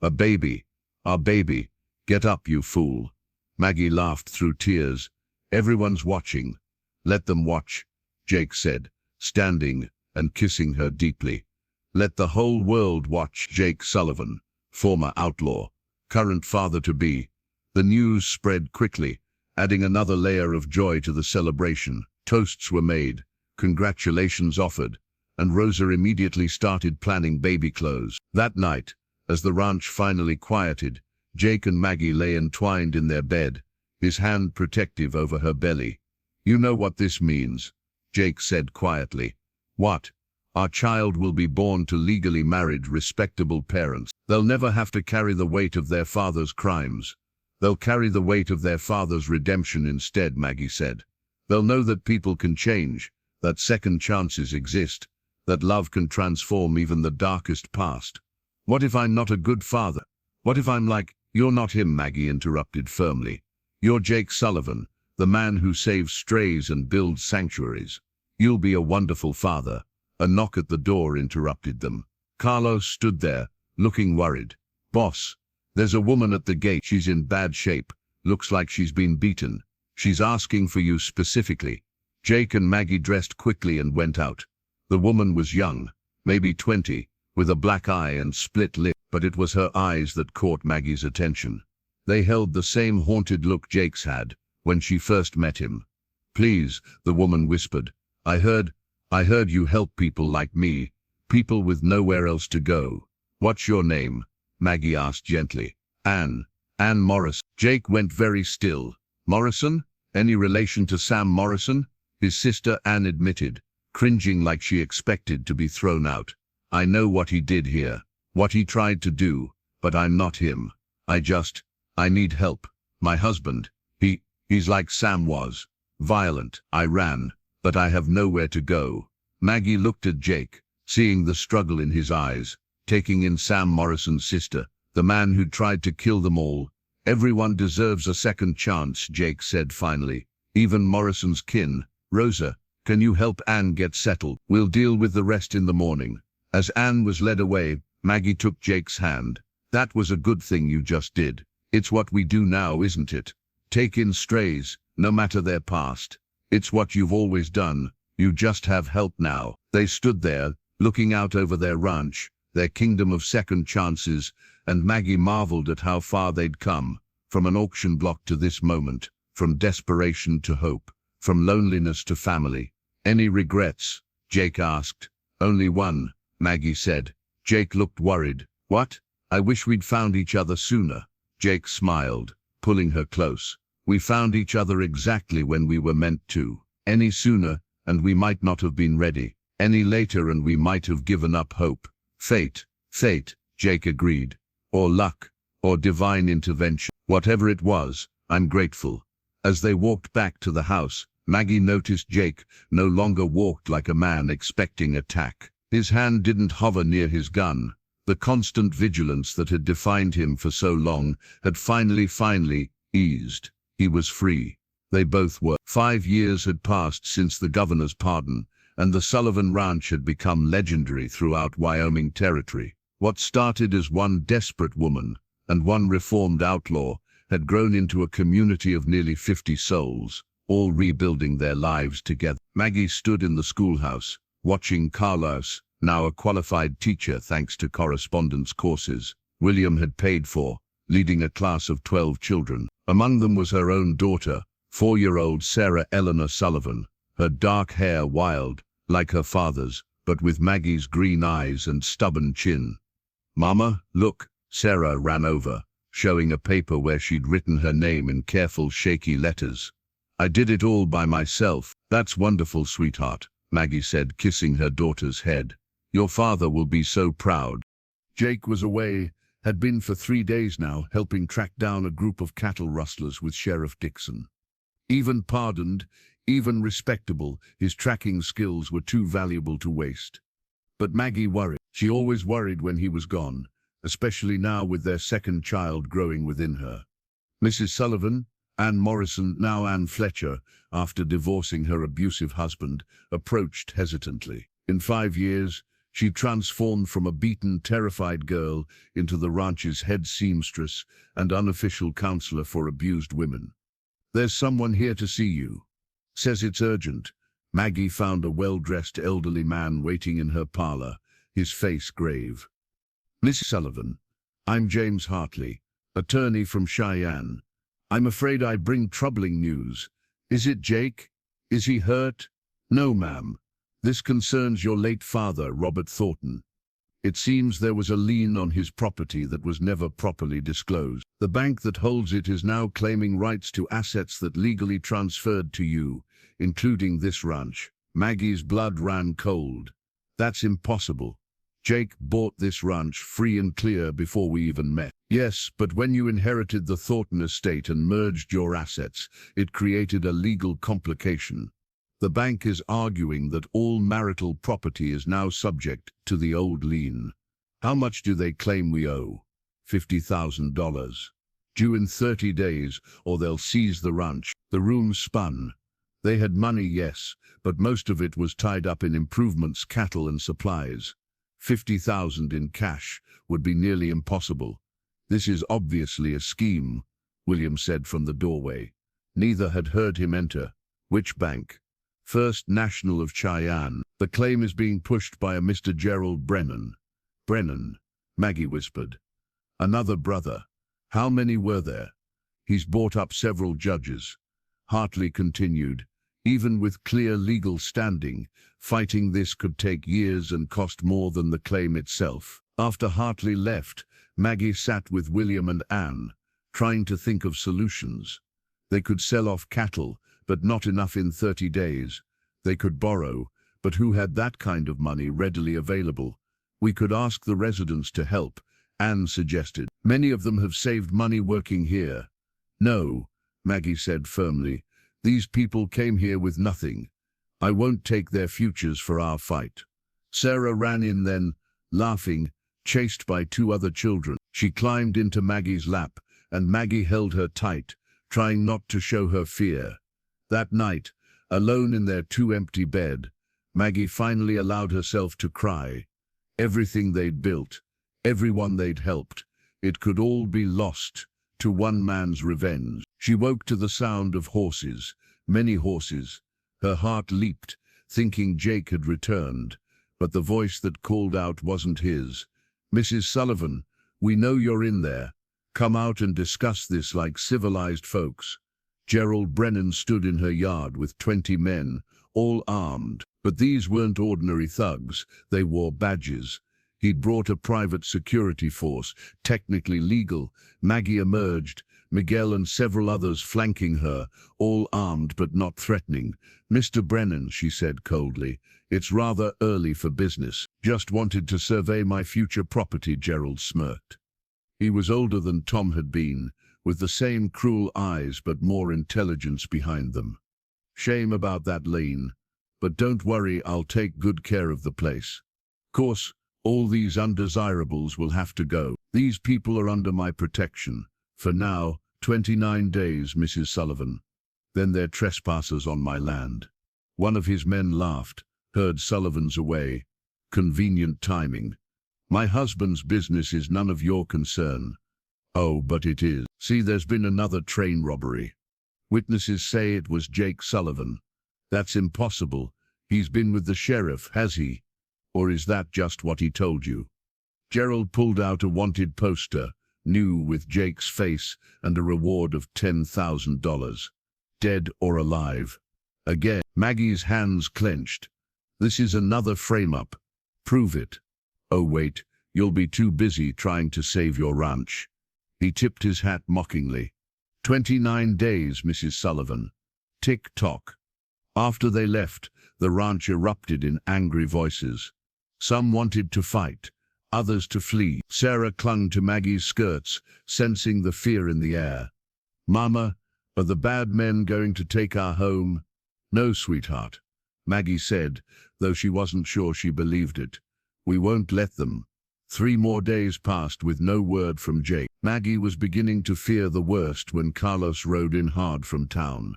A baby. Our baby. Get up, you fool. Maggie laughed through tears. Everyone's watching. Let them watch, Jake said, standing and kissing her deeply. Let the whole world watch. Jake Sullivan, former outlaw, current father-to-be. The news spread quickly, adding another layer of joy to the celebration. Toasts were made, congratulations offered, and Rosa immediately started planning baby clothes. That night, as the ranch finally quieted, Jake and Maggie lay entwined in their bed, his hand protective over her belly. You know what this means, Jake said quietly. What? Our child will be born to legally married, respectable parents. They'll never have to carry the weight of their father's crimes. They'll carry the weight of their father's redemption instead, Maggie said. They'll know that people can change, that second chances exist, that love can transform even the darkest past. What if I'm not a good father? What if I'm like, you're not him, Maggie interrupted firmly. You're Jake Sullivan, the man who saves strays and builds sanctuaries. You'll be a wonderful father. A knock at the door interrupted them. Carlos stood there, looking worried. Boss, there's a woman at the gate. She's in bad shape. Looks like she's been beaten. She's asking for you specifically. Jake and Maggie dressed quickly and went out. The woman was young, maybe 20, with a black eye and split lip, but it was her eyes that caught Maggie's attention. They held the same haunted look Jake's had when she first met him. Please, the woman whispered. I heard you help people like me, people with nowhere else to go. What's your name? Maggie asked gently. Ann Morrison. Jake went very still. Morrison? Any relation to Sam Morrison? His sister Ann admitted, cringing like she expected to be thrown out. I know what he did here, what he tried to do, but I'm not him. I need help. My husband, he's like Sam was. Violent. I ran, but I have nowhere to go. Maggie looked at Jake, seeing the struggle in his eyes, taking in Sam Morrison's sister, the man who tried to kill them all. Everyone deserves a second chance, Jake said finally. Even Morrison's kin. Rosa, can you help Ann get settled? We'll deal with the rest in the morning. As Ann was led away, Maggie took Jake's hand. That was a good thing you just did. It's what we do now, isn't it? Take in strays, no matter their past. It's what you've always done. You just have help now. They stood there, looking out over their ranch, their kingdom of second chances, and Maggie marveled at how far they'd come, from an auction block to this moment, from desperation to hope, from loneliness to family. Any regrets? Jake asked. Only one, Maggie said. Jake looked worried. What? I wish we'd found each other sooner. Jake smiled, pulling her close. We found each other exactly when we were meant to. Any sooner, and we might not have been ready. Any later, and we might have given up hope. Fate, Jake agreed. Or luck, or divine intervention. Whatever it was, I'm grateful. As they walked back to the house, Maggie noticed Jake no longer walked like a man expecting attack. His hand didn't hover near his gun. The constant vigilance that had defined him for so long had finally eased. He was free. They both were. 5 years had passed since the governor's pardon, and the Sullivan Ranch had become legendary throughout Wyoming Territory. What started as one desperate woman and one reformed outlaw had grown into a community of nearly 50 souls, all rebuilding their lives together. Maggie stood in the schoolhouse, watching Carlos, now a qualified teacher thanks to correspondence courses William had paid for, leading a class of 12 children. Among them was her own daughter, 4-year-old Sarah Eleanor Sullivan, her dark hair wild, like her father's, but with Maggie's green eyes and stubborn chin. Mama, look, Sarah ran over, showing a paper where she'd written her name in careful, shaky letters. I did it all by myself. That's wonderful, sweetheart, Maggie said, kissing her daughter's head. Your father will be so proud. Jake was away, had been for 3 days now, helping track down a group of cattle rustlers with Sheriff Dixon. Even pardoned, even respectable, his tracking skills were too valuable to waste. But Maggie worried. She always worried when he was gone, especially now with their second child growing within her. Mrs. Sullivan, Ann Morrison, now Ann Fletcher, after divorcing her abusive husband, approached hesitantly. In 5 years, She transformed from a beaten, terrified girl into the ranch's head seamstress and unofficial counselor for abused women. "There's someone here to see you. Says it's urgent." Maggie found a well-dressed elderly man waiting in her parlor, his face grave. "Miss Sullivan, I'm James Hartley, attorney from Cheyenne. I'm afraid I bring troubling news. Is it Jake? Is he hurt?" "No, ma'am. This concerns your late father, Robert Thornton. It seems there was a lien on his property that was never properly disclosed. The bank that holds it is now claiming rights to assets that legally transferred to you, including this ranch." Maggie's blood ran cold. "That's impossible. Jake bought this ranch free and clear before we even met." "Yes, but when you inherited the Thornton estate and merged your assets, it created a legal complication. The bank is arguing that all marital property is now subject to the old lien. How much do they claim we owe?" $50,000. "Due in 30 days, or they'll seize the ranch." The room spun. They had money, yes, but most of it was tied up in improvements, cattle and supplies. 50,000 in cash would be nearly impossible. "This is obviously a scheme," William said from the doorway. Neither had heard him enter. "Which bank?" "First National of Cheyenne. The claim is being pushed by a Mr. Gerald Brennan." "Brennan," Maggie whispered. "Another brother. How many were there?" "He's bought up several judges." Hartley continued. "Even with clear legal standing, fighting this could take years and cost more than the claim itself." After Hartley left, Maggie sat with William and Anne, trying to think of solutions. They could sell off cattle, but not enough in 30 days. They could borrow, but who had that kind of money readily available? "We could ask the residents to help," Anne suggested. "Many of them have saved money working here." "No," Maggie said firmly. "These people came here with nothing. I won't take their futures for our fight." Sarah ran in then, laughing, chased by 2 other children. She climbed into Maggie's lap, and Maggie held her tight, trying not to show her fear. That night, alone in their 2 empty bed, Maggie finally allowed herself to cry. Everything they'd built, everyone they'd helped, it could all be lost to one man's revenge. She woke to the sound of horses, many horses. Her heart leaped, thinking Jake had returned, but the voice that called out wasn't his. "Mrs. Sullivan, we know you're in there. Come out and discuss this like civilized folks." Gerald Brennan stood in her yard with 20 men, all armed. But these weren't ordinary thugs. They wore badges. He'd brought a private security force, technically legal. Maggie emerged, Miguel and several others flanking her, all armed but not threatening. "Mr. Brennan," she said coldly, "it's rather early for business." "Just wanted to survey my future property," Gerald smirked. He was older than Tom had been, with the same cruel eyes but more intelligence behind them. "Shame about that lien, but don't worry, I'll take good care of the place. Course, all these undesirables will have to go. These people are under my protection. For now, 29 days, Mrs. Sullivan. Then they're trespassers on my land." One of his men laughed, heard Sullivan's away. "Convenient timing. My husband's business is none of your concern." "Oh, but it is. See, there's been another train robbery. Witnesses say it was Jake Sullivan." "That's impossible. He's been with the sheriff, has he? Or is that just what he told you?" Gerald pulled out a wanted poster, new with Jake's face and a reward of $10,000. "Dead or alive." Again, Maggie's hands clenched. "This is another frame-up. Prove it." "Oh wait, you'll be too busy trying to save your ranch." He tipped his hat mockingly. 29 days, Mrs. Sullivan. Tick-tock. After they left, the ranch erupted in angry voices. Some wanted to fight, others to flee. Sarah clung to Maggie's skirts, sensing the fear in the air. "Mama, are the bad men going to take our home?" "No, sweetheart," Maggie said, though she wasn't sure she believed it. "We won't let them." 3 more days passed with no word from Jake. Maggie was beginning to fear the worst when Carlos rode in hard from town.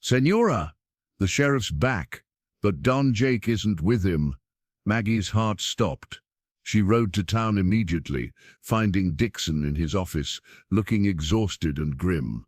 "Senora, the sheriff's back, but Don Jake isn't with him." Maggie's heart stopped. She rode to town immediately, finding Dixon in his office, looking exhausted and grim.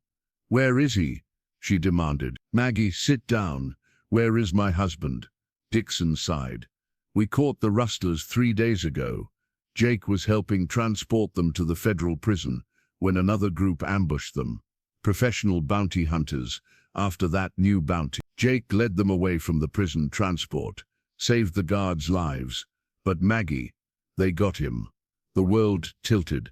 "Where is he?" she demanded. "Maggie, sit down. Where is my husband?" Dixon sighed. "We caught the rustlers 3 days ago. Jake was helping transport them to the federal prison when another group ambushed them. Professional bounty hunters, after that new bounty. Jake led them away from the prison transport, saved the guards' lives. But Maggie, they got him." The world tilted.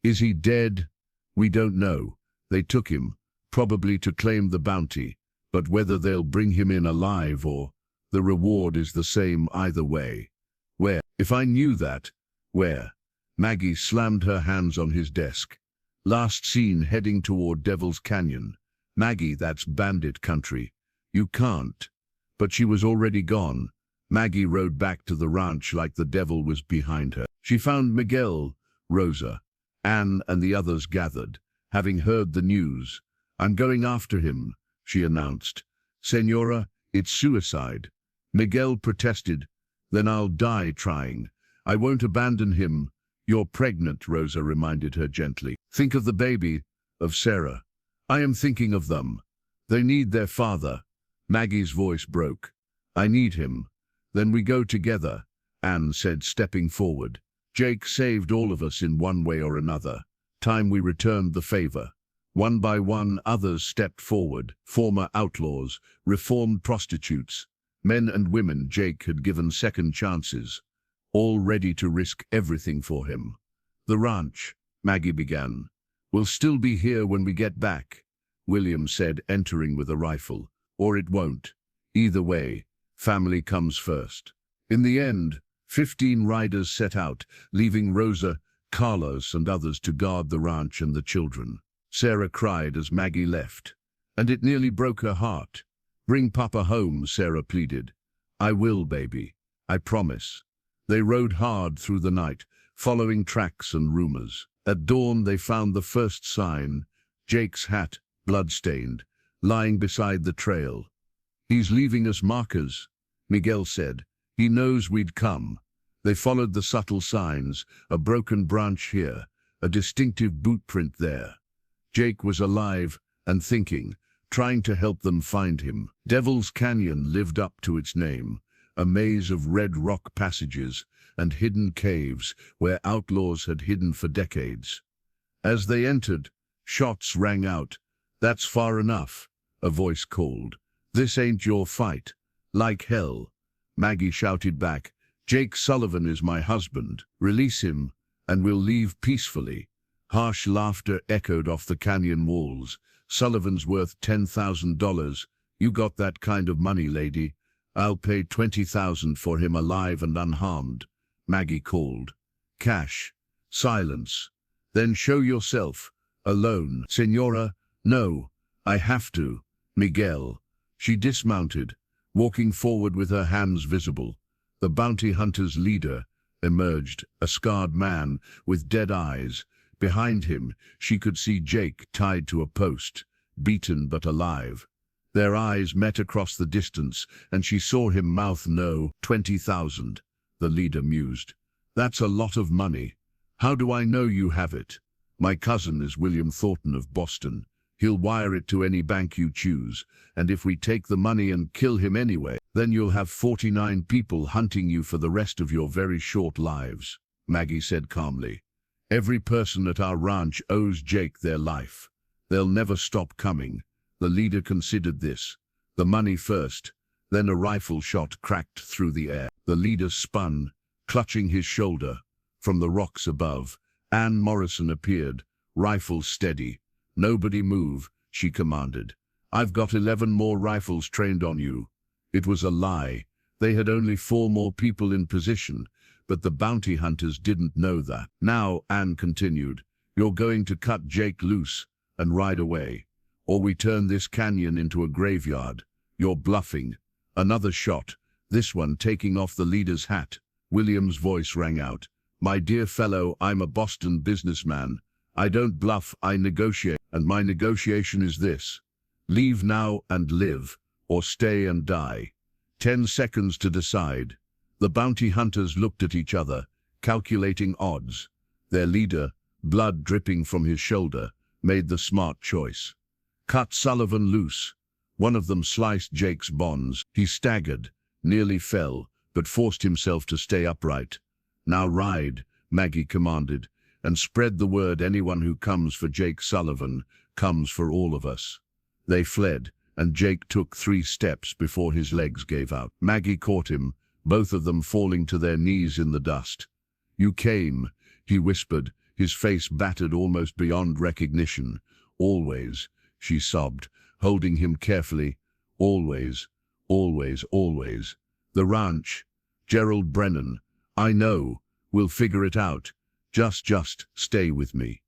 "Is he dead?" "We don't know. They took him, probably to claim the bounty, but whether they'll bring him in alive or the reward is the same either way." "Where? If I knew that, where?" Maggie slammed her hands on his desk. "Last seen heading toward Devil's Canyon." "Maggie, that's bandit country. You can't." But she was already gone. Maggie rode back to the ranch like the devil was behind her. She found Miguel, Rosa, Anne and the others gathered, having heard the news. "I'm going after him," she announced. "Senora, it's suicide." Miguel protested. "Then I'll die trying. I won't abandon him." "You're pregnant," Rosa reminded her gently. "Think of the baby, of Sarah." "I am thinking of them. They need their father." Maggie's voice broke. "I need him. Then we go together," Anne said, stepping forward. "Jake saved all of us in one way or another. Time we returned the favor." One by one, others stepped forward, former outlaws, reformed prostitutes, men and women Jake had given second chances, all ready to risk everything for him. "The ranch," Maggie began, "will still be here when we get back," William said, entering with a rifle. "Or it won't. Either way, family comes first." In the end, 15 riders set out, leaving Rosa, Carlos and others to guard the ranch and the children. Sarah cried as Maggie left, and it nearly broke her heart. "Bring Papa home," Sarah pleaded. "I will, baby. I promise." They rode hard through the night, following tracks and rumors. At dawn they found the first sign, Jake's hat, blood-stained, lying beside the trail. "He's leaving us markers," Miguel said. "He knows we'd come." They followed the subtle signs, a broken branch here, a distinctive boot print there. Jake was alive and thinking, trying to help them find him. Devil's Canyon lived up to its name, a maze of red rock passages and hidden caves where outlaws had hidden for decades. As they entered, shots rang out. "That's far enough," a voice called. "This ain't your fight." "Like hell," Maggie shouted back. "Jake Sullivan is my husband. Release him, and we'll leave peacefully." Harsh laughter echoed off the canyon walls. "Sullivan's worth $10,000. You got that kind of money, lady? I'll pay $20,000 for him alive and unharmed," Maggie called. "Cash." Silence. "Then show yourself. Alone." "Senora, no. I have to." "Miguel." She dismounted, walking forward with her hands visible. The bounty hunter's leader emerged, a scarred man with dead eyes. Behind him, she could see Jake tied to a post, beaten but alive. Their eyes met across the distance, and she saw him mouth no. "20,000, the leader mused. "That's a lot of money. How do I know you have it?" "My cousin is William Thornton of Boston. He'll wire it to any bank you choose, and if we take the money and kill him anyway, then you'll have 49 people hunting you for the rest of your very short lives," Maggie said calmly. "Every person at our ranch owes Jake their life. They'll never stop coming." The leader considered this. The money first, then a rifle shot cracked through the air. The leader spun, clutching his shoulder. From the rocks above, Anne Morrison appeared, rifle steady. "Nobody move," she commanded. "I've got 11 more rifles trained on you." It was a lie. They had only 4 more people in position, but the bounty hunters didn't know that. "Now," Anne continued, "you're going to cut Jake loose and ride away, or we turn this canyon into a graveyard. You're bluffing." Another shot, this one taking off the leader's hat. William's voice rang out. "My dear fellow, I'm a Boston businessman. I don't bluff, I negotiate, and my negotiation is this. Leave now and live, or stay and die. 10 seconds to decide." The bounty hunters looked at each other, calculating odds. Their leader, blood dripping from his shoulder, made the smart choice. Cut Sullivan loose. One of them sliced Jake's bonds. He staggered, nearly fell, but forced himself to stay upright. "Now ride," Maggie commanded, "and spread the word. Anyone who comes for Jake Sullivan comes for all of us." They fled, and Jake took 3 steps before his legs gave out. Maggie caught him, both of them falling to their knees in the dust. "You came," he whispered, his face battered almost beyond recognition. "Always," she sobbed, holding him carefully. "Always, always, always. The ranch. Gerald Brennan. I know. We'll figure it out. Just stay with me."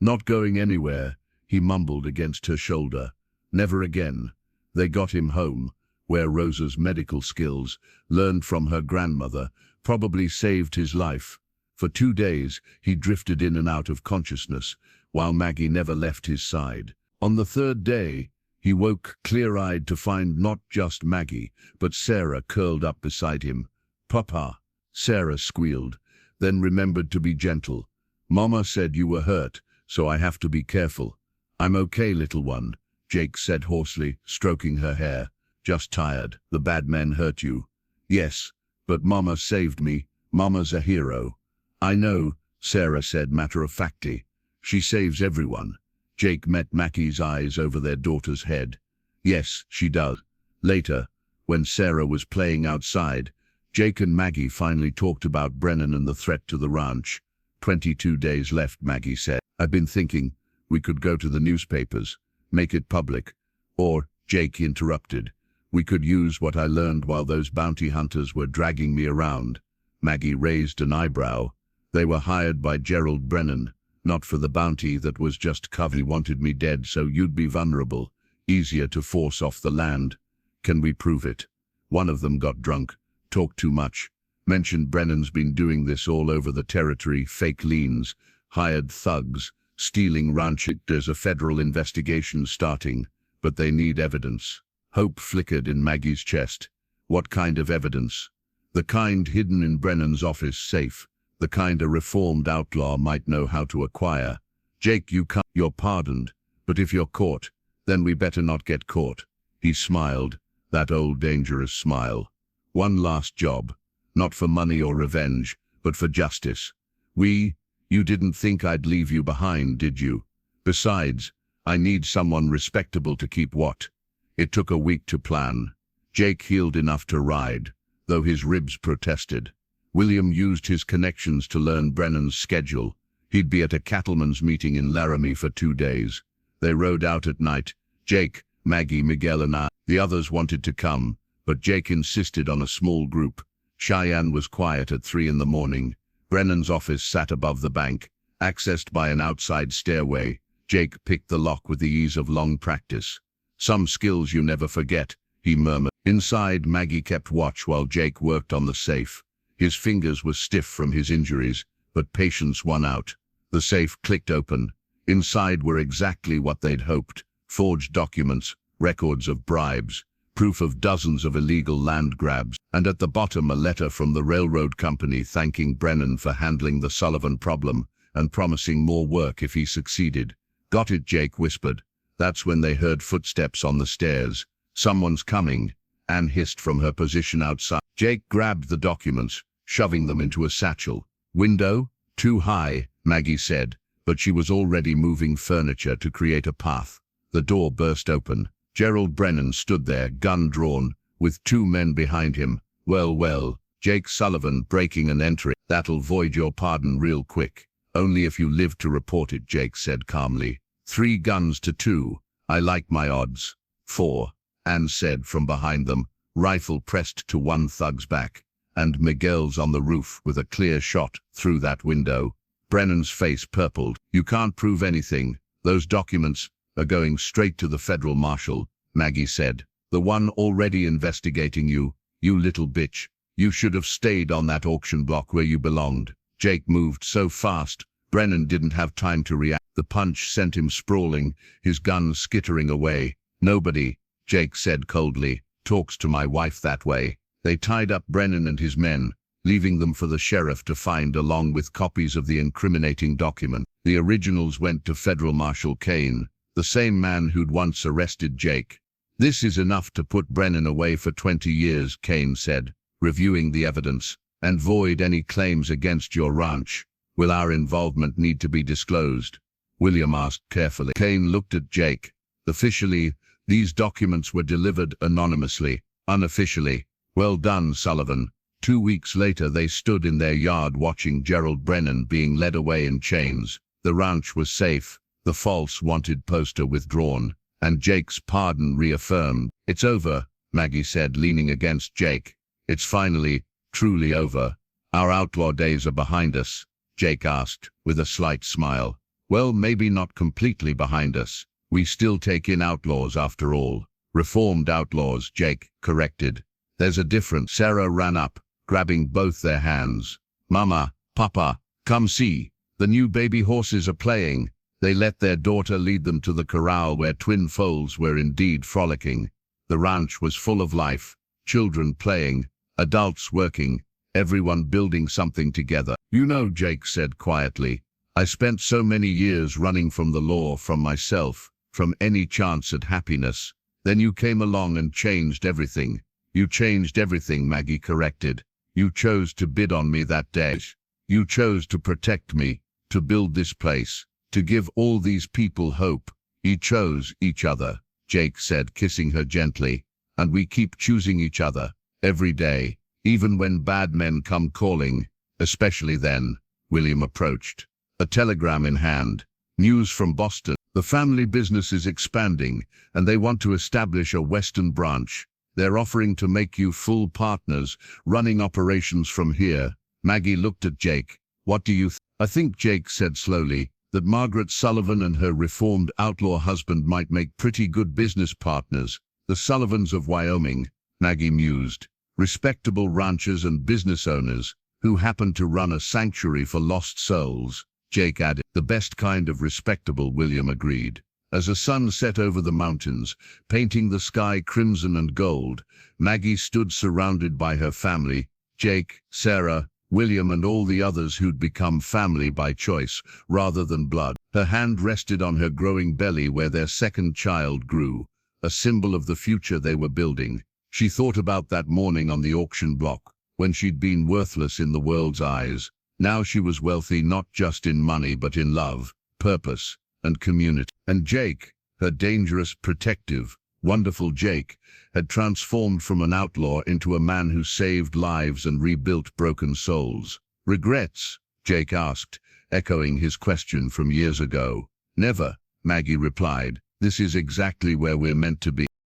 "Not going anywhere," he mumbled against her shoulder. "Never again." They got him home, where Rosa's medical skills, learned from her grandmother, probably saved his life. For 2 days, he drifted in and out of consciousness, while Maggie never left his side. On the 3rd day, he woke clear-eyed to find not just Maggie, but Sarah curled up beside him. "Papa," Sarah squealed, then remembered to be gentle. "Mama said you were hurt, so I have to be careful." "I'm okay, little one," Jake said hoarsely, stroking her hair. "Just tired." "The bad men hurt you." "Yes, but Mama saved me. Mama's a hero." "I know," Sarah said matter-of-factly. "She saves everyone." Jake met Maggie's eyes over their daughter's head. "Yes, she does." Later, when Sarah was playing outside, Jake and Maggie finally talked about Brennan and the threat to the ranch. 22 days left, Maggie said. "I've been thinking we could go to the newspapers, make it public." Or, Jake interrupted, "we could use what I learned while those bounty hunters were dragging me around." Maggie raised an eyebrow. "They were hired by Gerald Brennan, not for the bounty that was just cover. He wanted me dead so you'd be vulnerable, easier to force off the land." "Can we prove it?" One of them got drunk, talked too much, mentioned Brennan's been doing this all over the territory, fake liens, hired thugs, stealing ranch. "There's a federal investigation starting, but they need evidence." Hope flickered in Maggie's chest. "What kind of evidence?" "The kind hidden in Brennan's office safe. The kind a reformed outlaw might know how to acquire." "Jake, you're pardoned, but if you're caught, then we better not get caught." He smiled, that old dangerous smile. "One last job, not for money or revenge, but for justice. You didn't think I'd leave you behind, did you? Besides, I need someone respectable to keep what?" It took a week to plan. Jake healed enough to ride, though his ribs protested. William used his connections to learn Brennan's schedule. He'd be at a cattleman's meeting in Laramie for 2 days. They rode out at night. Jake, Maggie, Miguel and I. The others wanted to come, but Jake insisted on a small group. Cheyenne was quiet at 3 in the morning. Brennan's office sat above the bank, accessed by an outside stairway. Jake picked the lock with the ease of long practice. "Some skills you never forget," he murmured. Inside, Maggie kept watch while Jake worked on the safe. His fingers were stiff from his injuries, but patience won out. The safe clicked open. Inside were exactly what they'd hoped: forged documents, records of bribes, proof of dozens of illegal land grabs, and at the bottom a letter from the railroad company thanking Brennan for handling the Sullivan problem and promising more work if he succeeded. "Got it," Jake whispered. That's when they heard footsteps on the stairs. "Someone's coming," Anne hissed from her position outside. Jake grabbed the documents, shoving them into a satchel. "Window? Too high," Maggie said, but she was already moving furniture to create a path. The door burst open. Gerald Brennan stood there, gun drawn, with 2 men behind him. Well, Jake Sullivan breaking and entering. "That'll void your pardon real quick. Only if you live to report it," Jake said calmly. 3 guns to 2. I like my odds. 4, Anne said from behind them, rifle pressed to one thug's back. "And Miguel's on the roof with a clear shot through that window." Brennan's face purpled. "You can't prove anything. Those documents are going straight to the federal marshal," Maggie said. "The one already investigating you, you little bitch. You should have stayed on that auction block where you belonged." Jake moved so fast, Brennan didn't have time to react. The punch sent him sprawling, his gun skittering away. "Nobody," Jake said coldly, "talks to my wife that way." They tied up Brennan and his men, leaving them for the sheriff to find along with copies of the incriminating document. The originals went to Federal Marshal Kane, the same man who'd once arrested Jake. "This is enough to put Brennan away for 20 years, Kane said, reviewing the evidence, "and void any claims against your ranch. Will our involvement need to be disclosed?" William asked carefully. Kane looked at Jake. "Officially, these documents were delivered anonymously. Unofficially, well done, Sullivan." 2 weeks later they stood in their yard watching Gerald Brennan being led away in chains. The ranch was safe, the false wanted poster withdrawn, and Jake's pardon reaffirmed. "It's over," Maggie said, leaning against Jake. "It's finally, truly over. Our outlaw days are behind us," Jake asked, with a slight smile. "Well, maybe not completely behind us. We still take in outlaws after all." "Reformed outlaws," Jake corrected. "There's a difference." Sarah ran up, grabbing both their hands. "Mama, Papa, come see. The new baby horses are playing." They let their daughter lead them to the corral where twin foals were indeed frolicking. The ranch was full of life, children playing, adults working, everyone building something together. "You know," Jake said quietly, "I spent so many years running from the law, from myself, from any chance at happiness. Then you came along and changed everything." "You changed everything," Maggie corrected. "You chose to bid on me that day. You chose to protect me, to build this place, to give all these people hope. You chose each other," Jake said, kissing her gently. "And we keep choosing each other, every day, even when bad men come calling, especially then." William approached, a telegram in hand. "News from Boston. The family business is expanding, and they want to establish a western branch. They're offering to make you full partners, running operations from here." Maggie looked at Jake. "What do you think?" "I think," Jake said slowly, "that Margaret Sullivan and her reformed outlaw husband might make pretty good business partners. The Sullivans of Wyoming," Maggie mused, "respectable ranchers and business owners, who happen to run a sanctuary for lost souls." Jake added, "The best kind of respectable," William agreed. As a sun set over the mountains, painting the sky crimson and gold, Maggie stood surrounded by her family, Jake, Sarah, William and all the others who'd become family by choice, rather than blood. Her hand rested on her growing belly where their second child grew, a symbol of the future they were building. She thought about that morning on the auction block, when she'd been worthless in the world's eyes. Now she was wealthy not just in money but in love, purpose, and community. And Jake, her dangerous, protective, wonderful Jake, had transformed from an outlaw into a man who saved lives and rebuilt broken souls. "Regrets?" Jake asked, echoing his question from years ago. "Never," Maggie replied. "This is exactly where we're meant to be."